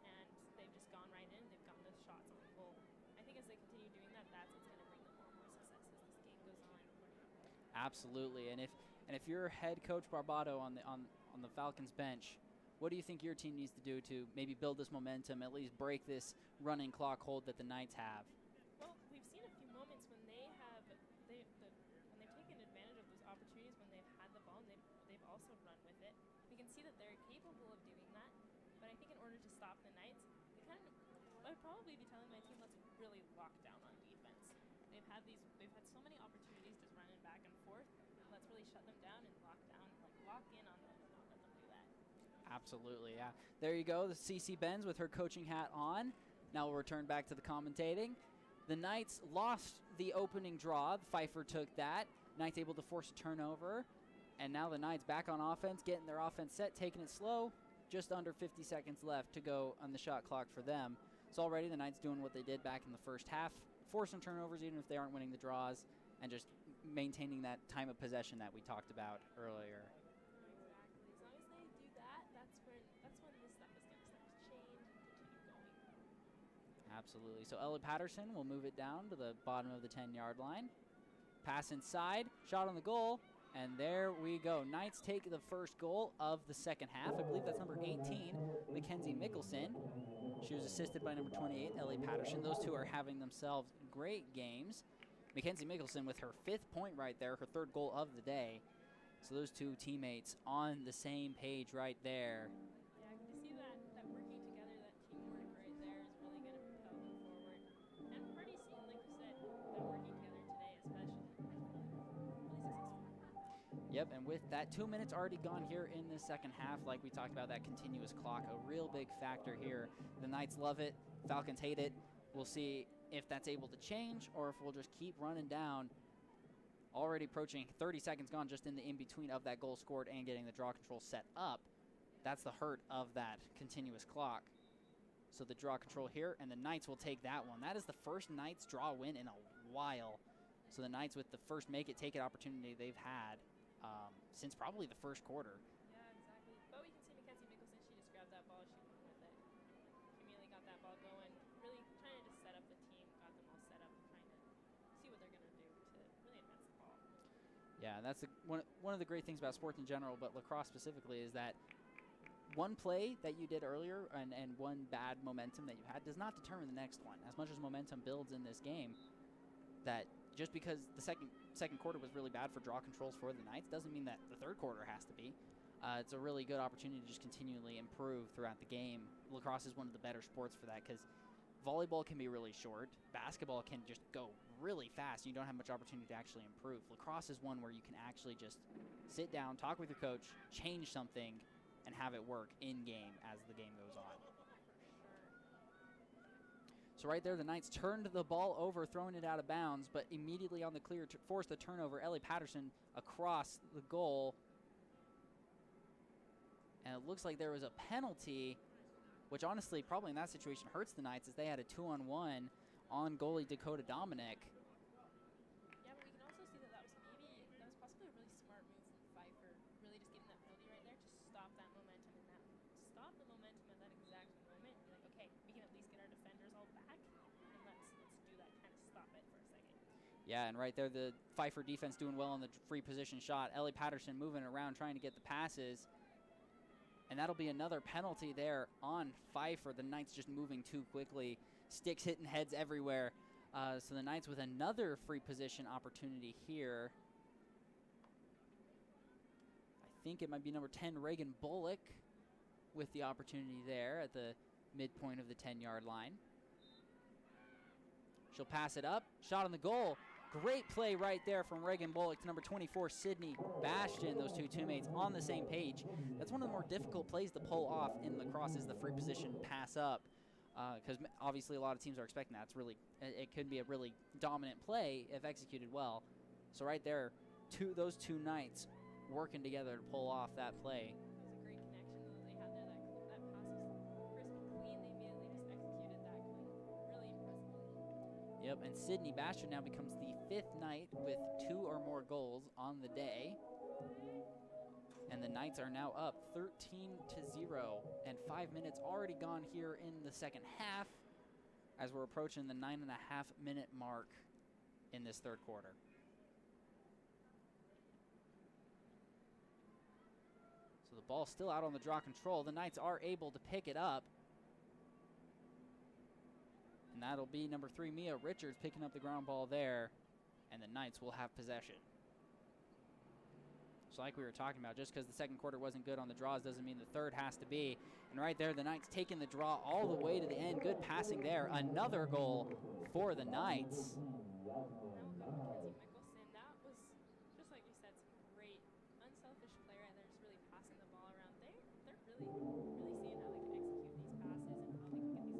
and they've just gone right in, they've gotten those shots on goal. I think as they continue doing that, that's what's going to bring them more and more success as this game goes on. Absolutely, and if you're head coach Barbado on the Falcons bench, what do you think your team needs to do to maybe build this momentum, at least break this running clock hold that the Knights have? Well, we've seen a few moments when they've taken advantage of those opportunities when they've had the ball and they've also run with it. We can see that they're capable of doing that, but I think in order to stop the Knights, I'd probably be telling my team, let's really lock down on defense. They've had so many opportunities just running back and forth. Let's really shut them down and lock in on them and not let them do that. Absolutely, yeah. There you go, the CC Benz with her coaching hat on. Now we'll return back to the commentating. The Knights lost the opening draw. Pfeiffer took that. Knights able to force a turnover. And now the Knights back on offense, getting their offense set, taking it slow. Just under 50 seconds left to go on the shot clock for them. So already the Knights doing what they did back in the first half, forcing turnovers even if they aren't winning the draws, and just maintaining that time of possession that we talked about earlier. Exactly. As long as they do that, that's when this stuff is going to start to change and continue going. Absolutely. So Ellie Patterson will move it down to the bottom of the 10-yard line. Pass inside, shot on the goal, and there we go. Knights take the first goal of the second half. I believe that's number 18, Mackenzie Mickelson. She was assisted by number 28, Ellie Patterson. Those two are having themselves great games. Mackenzie Mickelson with her 5th point right there, her 3rd goal of the day. So those two teammates on the same page right there. Yeah, to see that working together, that teamwork right there is really going to propel them forward. And we've already seen, like you said, them working together today especially has been really successful. Yep, and with that 2 minutes already gone here in the second half, like we talked about, that continuous clock, a real big factor here. The Knights love it, Falcons hate it. We'll see if that's able to change or if we'll just keep running down. Already approaching 30 seconds gone just in the in-between of that goal scored and getting the draw control set up. That's the hurt of that continuous clock. So the draw control here, and the Knights will take that one. That is the first Knights draw win in a while. So the Knights with the first make-it-take-it opportunity they've had since probably the first quarter. Yeah, exactly. But we can see Mackenzie Mickelson, she just grabbed that ball, she went with it. She immediately got that ball going, really trying to just set up the team, got them all set up, trying to see what they're going to do to really advance the ball. Yeah, that's one of the great things about sports in general, but lacrosse specifically, is that one play that you did earlier and one bad momentum that you had does not determine the next one. As much as momentum builds in this game, that just because the second quarter was really bad for draw controls for the Knights doesn't mean that the third quarter has to be. It's a really good opportunity to just continually improve throughout the game. Lacrosse is one of the better sports for that because volleyball can be really short. Basketball can just go really fast. You don't have much opportunity to actually improve. Lacrosse is one where you can actually just sit down, talk with your coach, change something, and have it work in-game as the game goes on. So right there, the Knights turned the ball over, throwing it out of bounds, but immediately on the clear to force the turnover, Ellie Patterson across the goal. And it looks like there was a penalty, which honestly probably in that situation hurts the Knights, as they had a 2-on-1 on goalie Dakota Dominic. Yeah, but we can also see that was possibly a really smart move from Pfeiffer, really just getting that penalty right there to stop that momentum at that exact moment. And be like, okay, we can at least get our defenders all back, and let's do that, kind of stop it for a second. Yeah, and right there, the Pfeiffer defense doing well on the free position shot. Ellie Patterson moving around, trying to get the passes. And that'll be another penalty there on Pfeiffer. The Knights just moving too quickly. Sticks hitting heads everywhere. So the Knights with another free position opportunity here. I think it might be number 10, Reagan Bullock, with the opportunity there at the midpoint of the 10-yard line. She'll pass it up. Shot on the goal. Great play right there from Reagan Bullock to number 24, Sydney Bastion. Those two teammates on the same page. That's one of the more difficult plays to pull off in lacrosse is the free position pass up. Because obviously a lot of teams are expecting that. It could be a really dominant play if executed well. So right there, those two knights working together to pull off that play. That was a great connection that they had there. That pass was crisp and clean. They immediately just executed that really impressively. Yep, and Sydney Bastion now becomes the 5th knight with 2 or more goals on the day. And the Knights are now up 13-0, and 5 minutes already gone here in the second half as we're approaching the 9.5-minute mark in this third quarter. So the ball's still out on the draw control. The Knights are able to pick it up. And that'll be number 3, Mia Richards, picking up the ground ball there. And the Knights will have possession. So like we were talking about, just because the second quarter wasn't good on the draws doesn't mean the third has to be. And right there, the Knights taking the draw all the way to the end. Good passing there. Another goal for the Knights. That was, just like you said, some great unselfish player, and they're just really passing the ball around. They're really seeing how they can execute these passes and how they can get these goals down.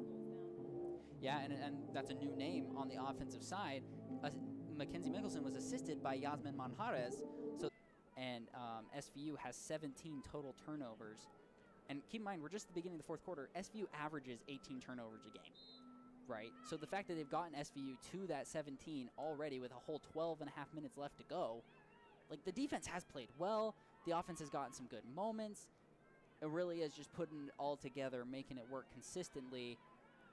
Yeah, and that's a new name on the offensive side. Mackenzie Mickelson was assisted by Yasmin Manjarez. And SVU has 17 total turnovers. And keep in mind, we're just at the beginning of the fourth quarter. SVU averages 18 turnovers a game, right? So the fact that they've gotten SVU to that 17 already with a whole 12 and a half minutes left to go, like, the defense has played well. The offense has gotten some good moments. It really is just putting it all together, making it work consistently.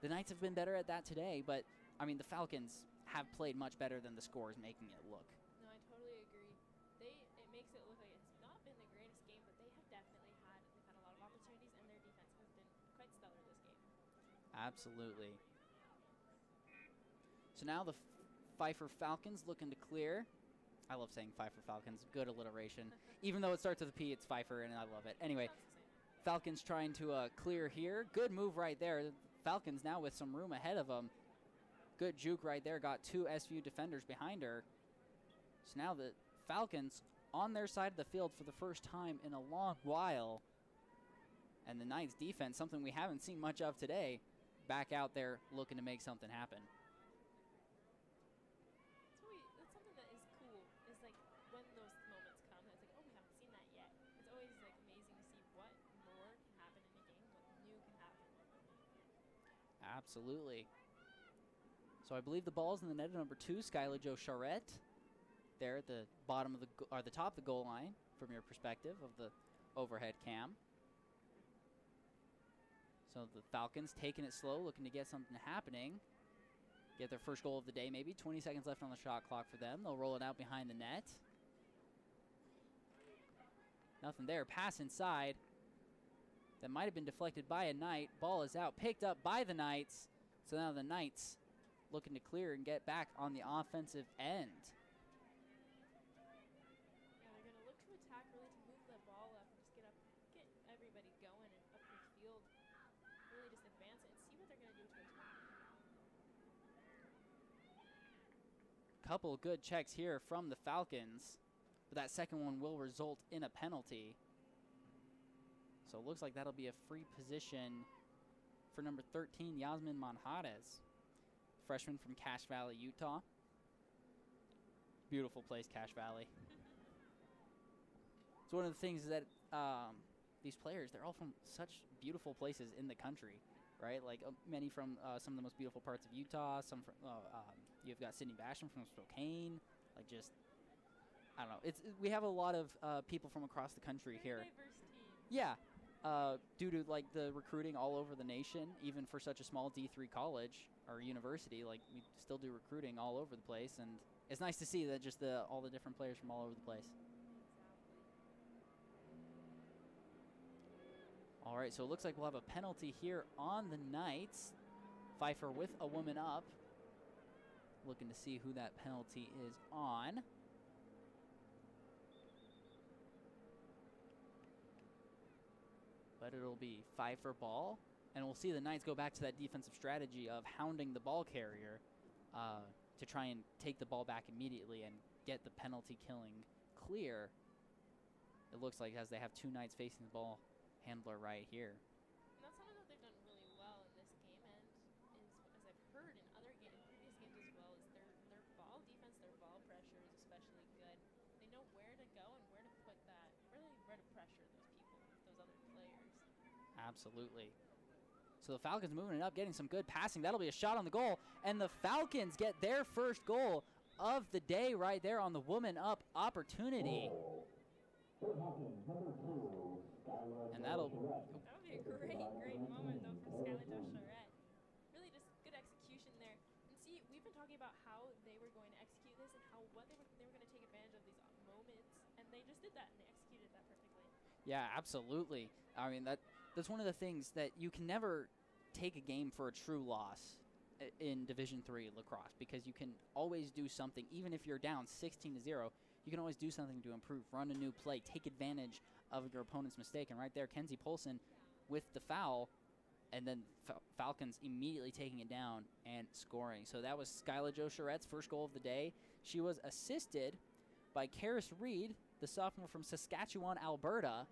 The Knights have been better at that today, but, I mean, the Falcons have played much better than the scores making it look. No, I totally agree. It makes it look like it's not been the greatest game, but they've had a lot of opportunities, and their defense has been quite stellar this game. Absolutely. So now the Pfeiffer Falcons looking to clear. I love saying Pfeiffer Falcons, good alliteration. Even though it starts with a P, it's Pfeiffer, and I love it. Anyway, Falcons trying to clear here. Good move right there. Falcons now with some room ahead of them. Good juke right there. Got 2 SVU defenders behind her. So now the Falcons on their side of the field for the first time in a long while. And the Knights defense, something we haven't seen much of today, back out there looking to make something happen. That's something that is cool, is like when those moments come, it's like, oh, we haven't seen that yet. It's always like amazing to see what more can happen in a game, what new can happen. Absolutely. So I believe the ball's in the net of number 2, Skylar Jo Charette. There at the bottom of the top of the goal line from your perspective of the overhead cam. So the Falcons taking it slow, looking to get something happening. Get their first goal of the day maybe. 20 seconds left on the shot clock for them. They'll roll it out behind the net. Nothing there. Pass inside. That might have been deflected by a Knight. Ball is out. Picked up by the Knights. So now the Knights looking to clear and get back on the offensive end. Yeah, they're going to look to attack, really to move the ball up and just get everybody going and up the field. Really just advance it and see what they're going to do to attack. Couple good checks here from the Falcons, but that second one will result in a penalty. So it looks like that'll be a free position for number 13, Yasmin Manjarez, freshman from Cache Valley, Utah. Beautiful place, Cache Valley. It's one of the things that these players, they're all from such beautiful places in the country, right? Like many from some of the most beautiful parts of Utah. Some from you've got Sydney Bastion from Spokane. Like just, I don't know. We have a lot of people from across the country here. Diverse team. Yeah, due to like the recruiting all over the nation, even for such a small D3 college or university, like we still do recruiting all over the place, and it's nice to see that just all the different players from all over the place. All right, so it looks like we'll have a penalty here on the Knights. Pfeiffer with a woman up. Looking to see who that penalty is on. But it'll be Pfeiffer ball. And we'll see the Knights go back to that defensive strategy of hounding the ball carrier to try and take the ball back immediately and get the penalty killing clear. It looks like as they have two Knights facing the ball handler right here. And that's something that they've done really well in this game, and as I've heard in other previous games as well, is their ball defense, their ball pressure is especially good. They know where to go and where to put that, where to pressure those people, those other players. Absolutely. So the Falcons moving it up, getting some good passing. That'll be a shot on the goal, and the Falcons get their first goal of the day right there on the woman up opportunity. And that'll be a great moment though for Skylar Joshorette. Really just good execution there. And see, we've been talking about how they were going to execute this and what they were going to take advantage of these moments, and they just did that and they executed that perfectly. Yeah, absolutely. I mean, that's one of the things that you can never take a game for a true loss in Division III lacrosse, because you can always do something. Even if you're down 16-0, you can always do something to improve, run a new play, take advantage of your opponent's mistake. And right there, Kenzie Polson with the foul, and then Falcons immediately taking it down and scoring. So that was Skyla Joscherette's first goal of the day. She was assisted by Karis Reed, the sophomore from Saskatchewan, Alberta,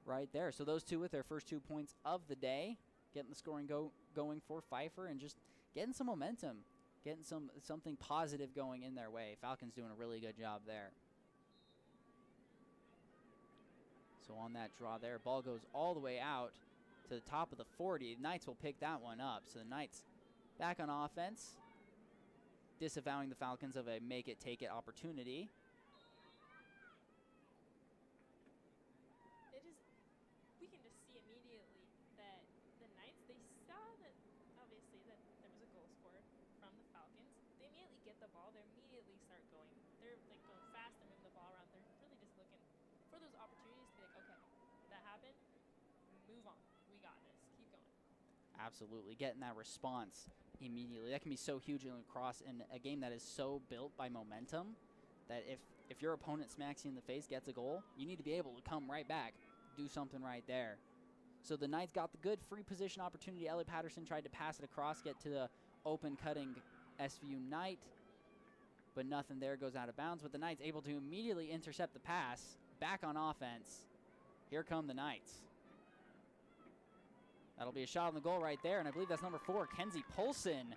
right there. So those two with their first 2 points of the day, getting the scoring going for Pfeiffer and just getting some momentum, getting something positive going in their way. Falcons doing a really good job there. So on that draw there, ball goes all the way out to the top of the 40. Knights will pick that one up. So the Knights back on offense, disavowing the Falcons of a make it, take it opportunity. We can just see immediately that the Knights, they saw that obviously that there was a goal scored from the Falcons. They immediately get the ball. They immediately start going. They're like going fast. They're moving the ball around. They're really just looking for those opportunities to be like, okay, that happened. Move on. We got this. Keep going. Absolutely. Getting that response immediately. That can be so huge in lacrosse in a game that is so built by momentum that if your opponent smacks you in the face, gets a goal, you need to be able to come right back, do something right there. So the Knights got the good free position opportunity. Ellie Patterson tried to pass it across, get to the open cutting SVU Knight, but nothing there, goes out of bounds. But the Knights able to immediately intercept the pass, back on offense. Here come the Knights. That'll be a shot on the goal right there, and I believe that's number 4, Kenzie Polson,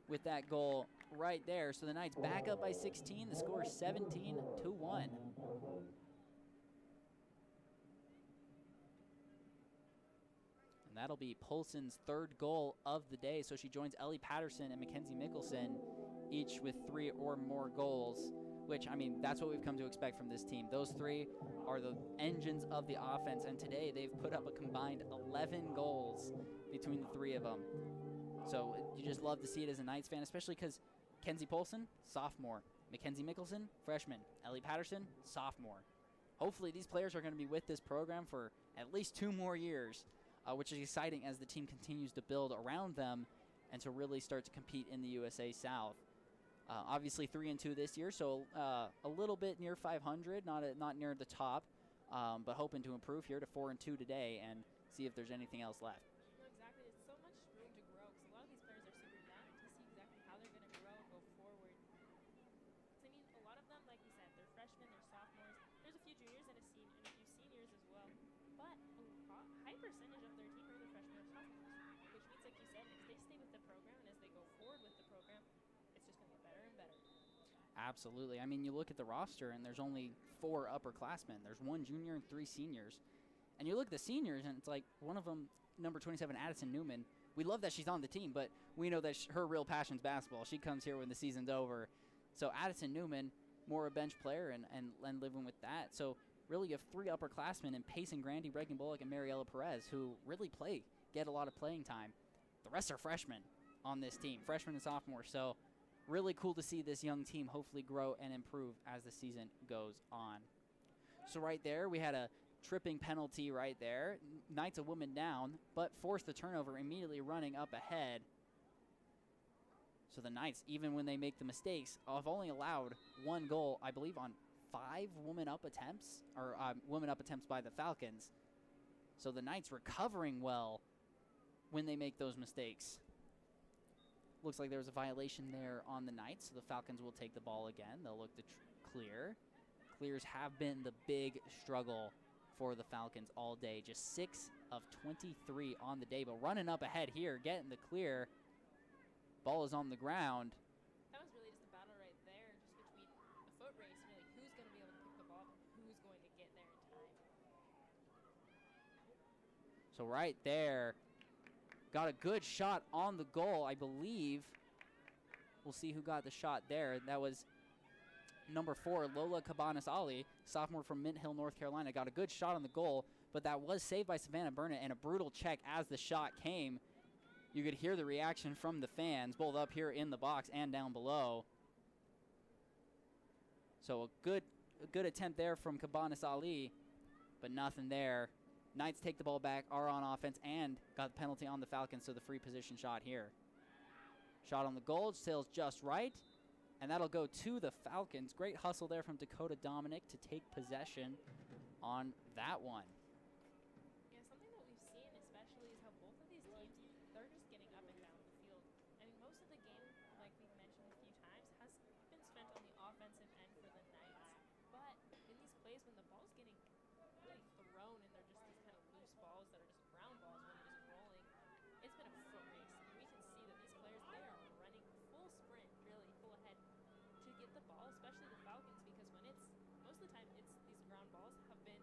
with that goal right there. So the Knights back up by 16. The score is 17-1. And that'll be Polson's third goal of the day. So she joins Ellie Patterson and Mackenzie Mickelson, each with 3 or more goals, which, I mean, that's what we've come to expect from this team. Those 3 are the engines of the offense, and today they've put up a combined 11 goals between the 3 of them. So you just love to see it as a Knights fan, especially because Kenzie Polson, sophomore. Mackenzie Mickelson, freshman. Ellie Patterson, sophomore. Hopefully these players are going to be with this program for at least 2 more years, which is exciting as the team continues to build around them and to really start to compete in the USA South. Obviously 3-2 this year, so a little bit near 500, not near the top, but hoping to improve here to 4-2 today and see if there's anything else left. No, exactly. It's so much room to grow because a lot of these players are super young to see exactly how they're going to grow and go forward. So, I mean, a lot of them, like we said, they're freshmen, they're sophomores. There's a few juniors and a few seniors as well. But a high percentage of their team are either freshmen or sophomores, which means, like you said, if they stay with the program and as they go forward with the program, it's just going to get better and better. Absolutely. I mean, you look at the roster, and there's only 4 upperclassmen. There's 1 junior and 3 seniors. And you look at the seniors, and it's like one of them, number 27, Addison Newman. We love that she's on the team, but we know that her real passion's basketball. She comes here when the season's over. So Addison Newman, more a bench player and living with that. So really you have 3 upperclassmen in Payson Grandy, Reagan Bullock, and Mariella Perez, who really get a lot of playing time. The rest are freshmen on this team, freshmen and sophomores. So really cool to see this young team hopefully grow and improve as the season goes on. So right there, we had a tripping penalty right there. Knights a woman down, but forced the turnover, immediately running up ahead. So the Knights, even when they make the mistakes, have only allowed 1 goal, I believe, on 5 woman up attempts, or woman up attempts by the Falcons. So the Knights recovering well when they make those mistakes. Looks like there was a violation there on the Knights, so the Falcons will take the ball again. They'll look to clear. Clears have been the big struggle for the Falcons all day. Just 6 of 23 on the day, but running up ahead here, getting the clear. Ball is on the ground. That was really just a battle right there, just between a foot race, really. Who's going to be able to pick the ball up and who's going to get there in time. So right there, got a good shot on the goal, I believe. We'll see who got the shot there. That was number 4, Lola Cabanas Ali, sophomore from Mint Hill, North Carolina. Got a good shot on the goal, but that was saved by Savannah Burnett, and a brutal check as the shot came. You could hear the reaction from the fans, both up here in the box and down below. So a good attempt there from Cabanas Ali, but nothing there. Knights take the ball back, are on offense, and got the penalty on the Falcons, so the free position shot here. Shot on the goal, sails just right, and that'll go to the Falcons. Great hustle there from Dakota Dominic to take possession on that one. Yeah, something that we've seen especially is how both of these teams, they're just getting up and down the field. I mean, most of the game, like we've mentioned a few times, has been spent on the offensive end for the Knights. But in these plays, when the ball's getting really thrown and they're just these kind of loose balls that are just ground balls when they're just rolling, it's been a foot race. And we can see that these players, they are running full sprint, really full ahead to get the ball, especially the Falcons, because when it's, most of the time, it's these ground balls have been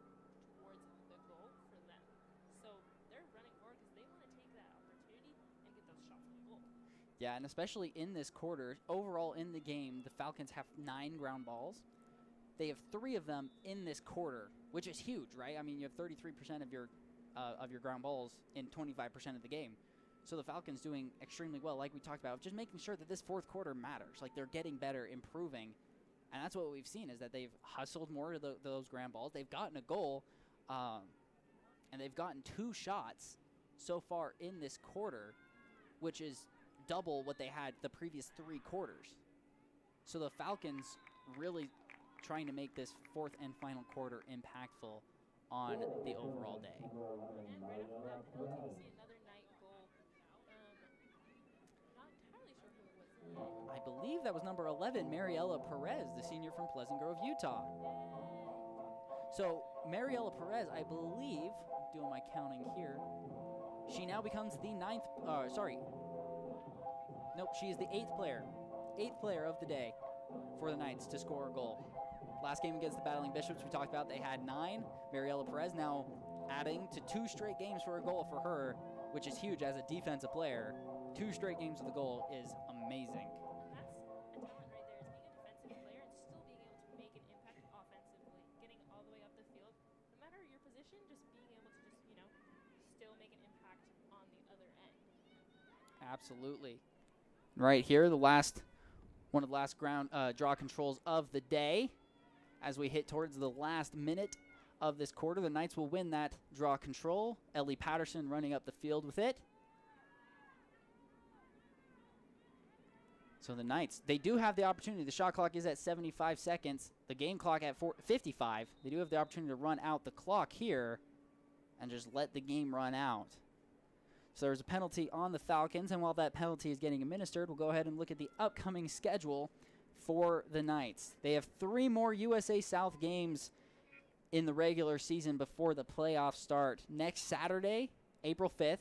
towards the goal for them. So they're running forward because they want to take that opportunity and get those shots on goal. Yeah, and especially in this quarter, overall in the game, the Falcons have 9 ground balls. They have 3 of them in this quarter, which is huge, right? I mean, you have 33% of your ground balls in 25% of the game. So the Falcons doing extremely well, like we talked about, just making sure that this fourth quarter matters. Like, they're getting better, improving. And that's what we've seen, is that they've hustled more to those ground balls. They've gotten a goal, and they've gotten 2 shots so far in this quarter, which is double what they had the previous 3 quarters. So the Falcons really trying to make this fourth and final quarter impactful on the overall day. And right after that penalty, we see another Knight goal. Not entirely sure who it was. I believe that was number 11, Mariella Perez, the senior from Pleasant Grove, Utah. So Mariella Perez, I believe, doing my counting here, she now becomes the 9th, nope, she is the 8th player of the day for the Knights to score a goal. Last game against the Battling Bishops, we talked about, they had 9. Mariella Perez now adding to 2 straight games for a goal for her, which is huge as a defensive player. 2 straight games with a goal is amazing. And that's a talent right there, is being a defensive player and still being able to make an impact offensively, getting all the way up the field. No matter your position, just being able to just, still make an impact on the other end. Absolutely. Right here, one of the last ground draw controls of the day. As we hit towards the last minute of this quarter, the Knights will win that draw control. Ellie Patterson running up the field with it. So the Knights, they do have the opportunity. The shot clock is at 75 seconds. The game clock at 55. They do have the opportunity to run out the clock here and just let the game run out. So there's a penalty on the Falcons, and while that penalty is getting administered, we'll go ahead and look at the upcoming schedule for the Knights. They have 3 more USA South games in the regular season before the playoffs start. Next Saturday, April 5th,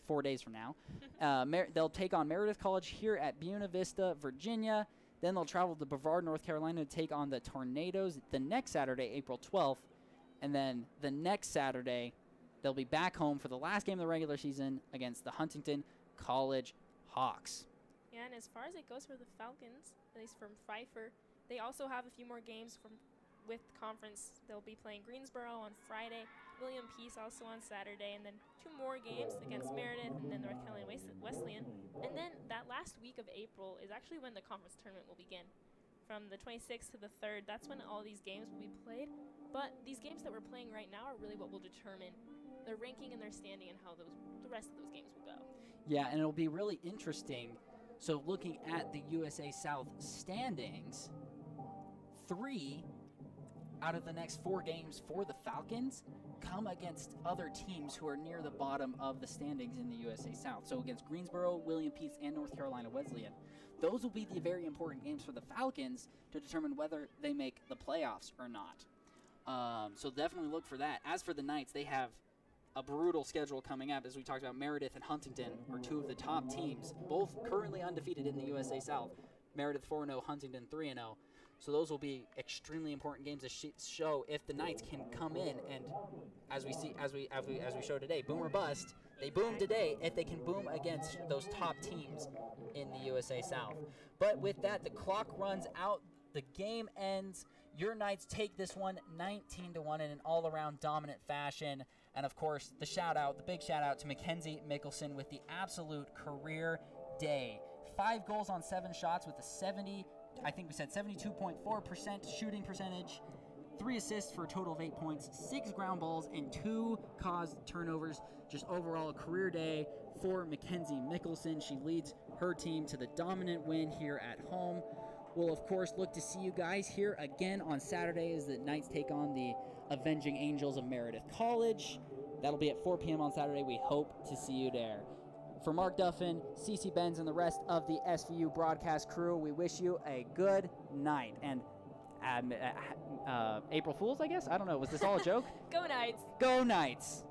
4 days from now, they'll take on Meredith College here at Buena Vista, Virginia. Then they'll travel to Brevard, North Carolina to take on the Tornadoes the next Saturday, April 12th. And then the next Saturday, they'll be back home for the last game of the regular season against the Huntington College Hawks. Yeah, and as far as it goes for the Falcons, at least from Pfeiffer, they also have a few more games with conference. They'll be playing Greensboro on Friday, William Peace also on Saturday, and then 2 more games against Meredith and then North Carolina Wesleyan. And then that last week of April is actually when the conference tournament will begin. From the 26th to the 3rd, that's when all these games will be played. But these games that we're playing right now are really what will determine their ranking and their standing and how the rest of those games will go. Yeah, and it'll be really interesting. So looking at the USA South standings, 3 out of the next 4 games for the Falcons come against other teams who are near the bottom of the standings in the USA South. So against Greensboro, William Peace, and North Carolina Wesleyan. Those will be the very important games for the Falcons to determine whether they make the playoffs or not. So definitely look for that. As for the Knights, they have a brutal schedule coming up. As we talked about, Meredith and Huntington are 2 of the top teams, both currently undefeated in the USA South. Meredith 4-0, Huntington 3-0. So those will be extremely important games to show if the Knights can come in and, as we show today, boom or bust. They boom today if they can boom against those top teams in the USA South. But with that, the clock runs out. The game ends. Your Knights take this one 19-1 in an all-around dominant fashion. And, of course, the big shout-out to Mackenzie Mickelson with the absolute career day. 5 goals on 7 shots with a 72.4% shooting percentage, 3 assists for a total of 8 points, 6 ground balls, and 2 caused turnovers. Just overall a career day for Mackenzie Mickelson. She leads her team to the dominant win here at home. We'll, of course, look to see you guys here again on Saturday as the Knights take on the Avenging Angels of Meredith College. That'll be at 4 p.m. on Saturday. We hope to see you there. For Mark Duffin, Cece Benz, and the rest of the SVU broadcast crew, we wish you a good night. And April Fools, I guess? I don't know. Was this all a joke? Go Knights! Go Knights!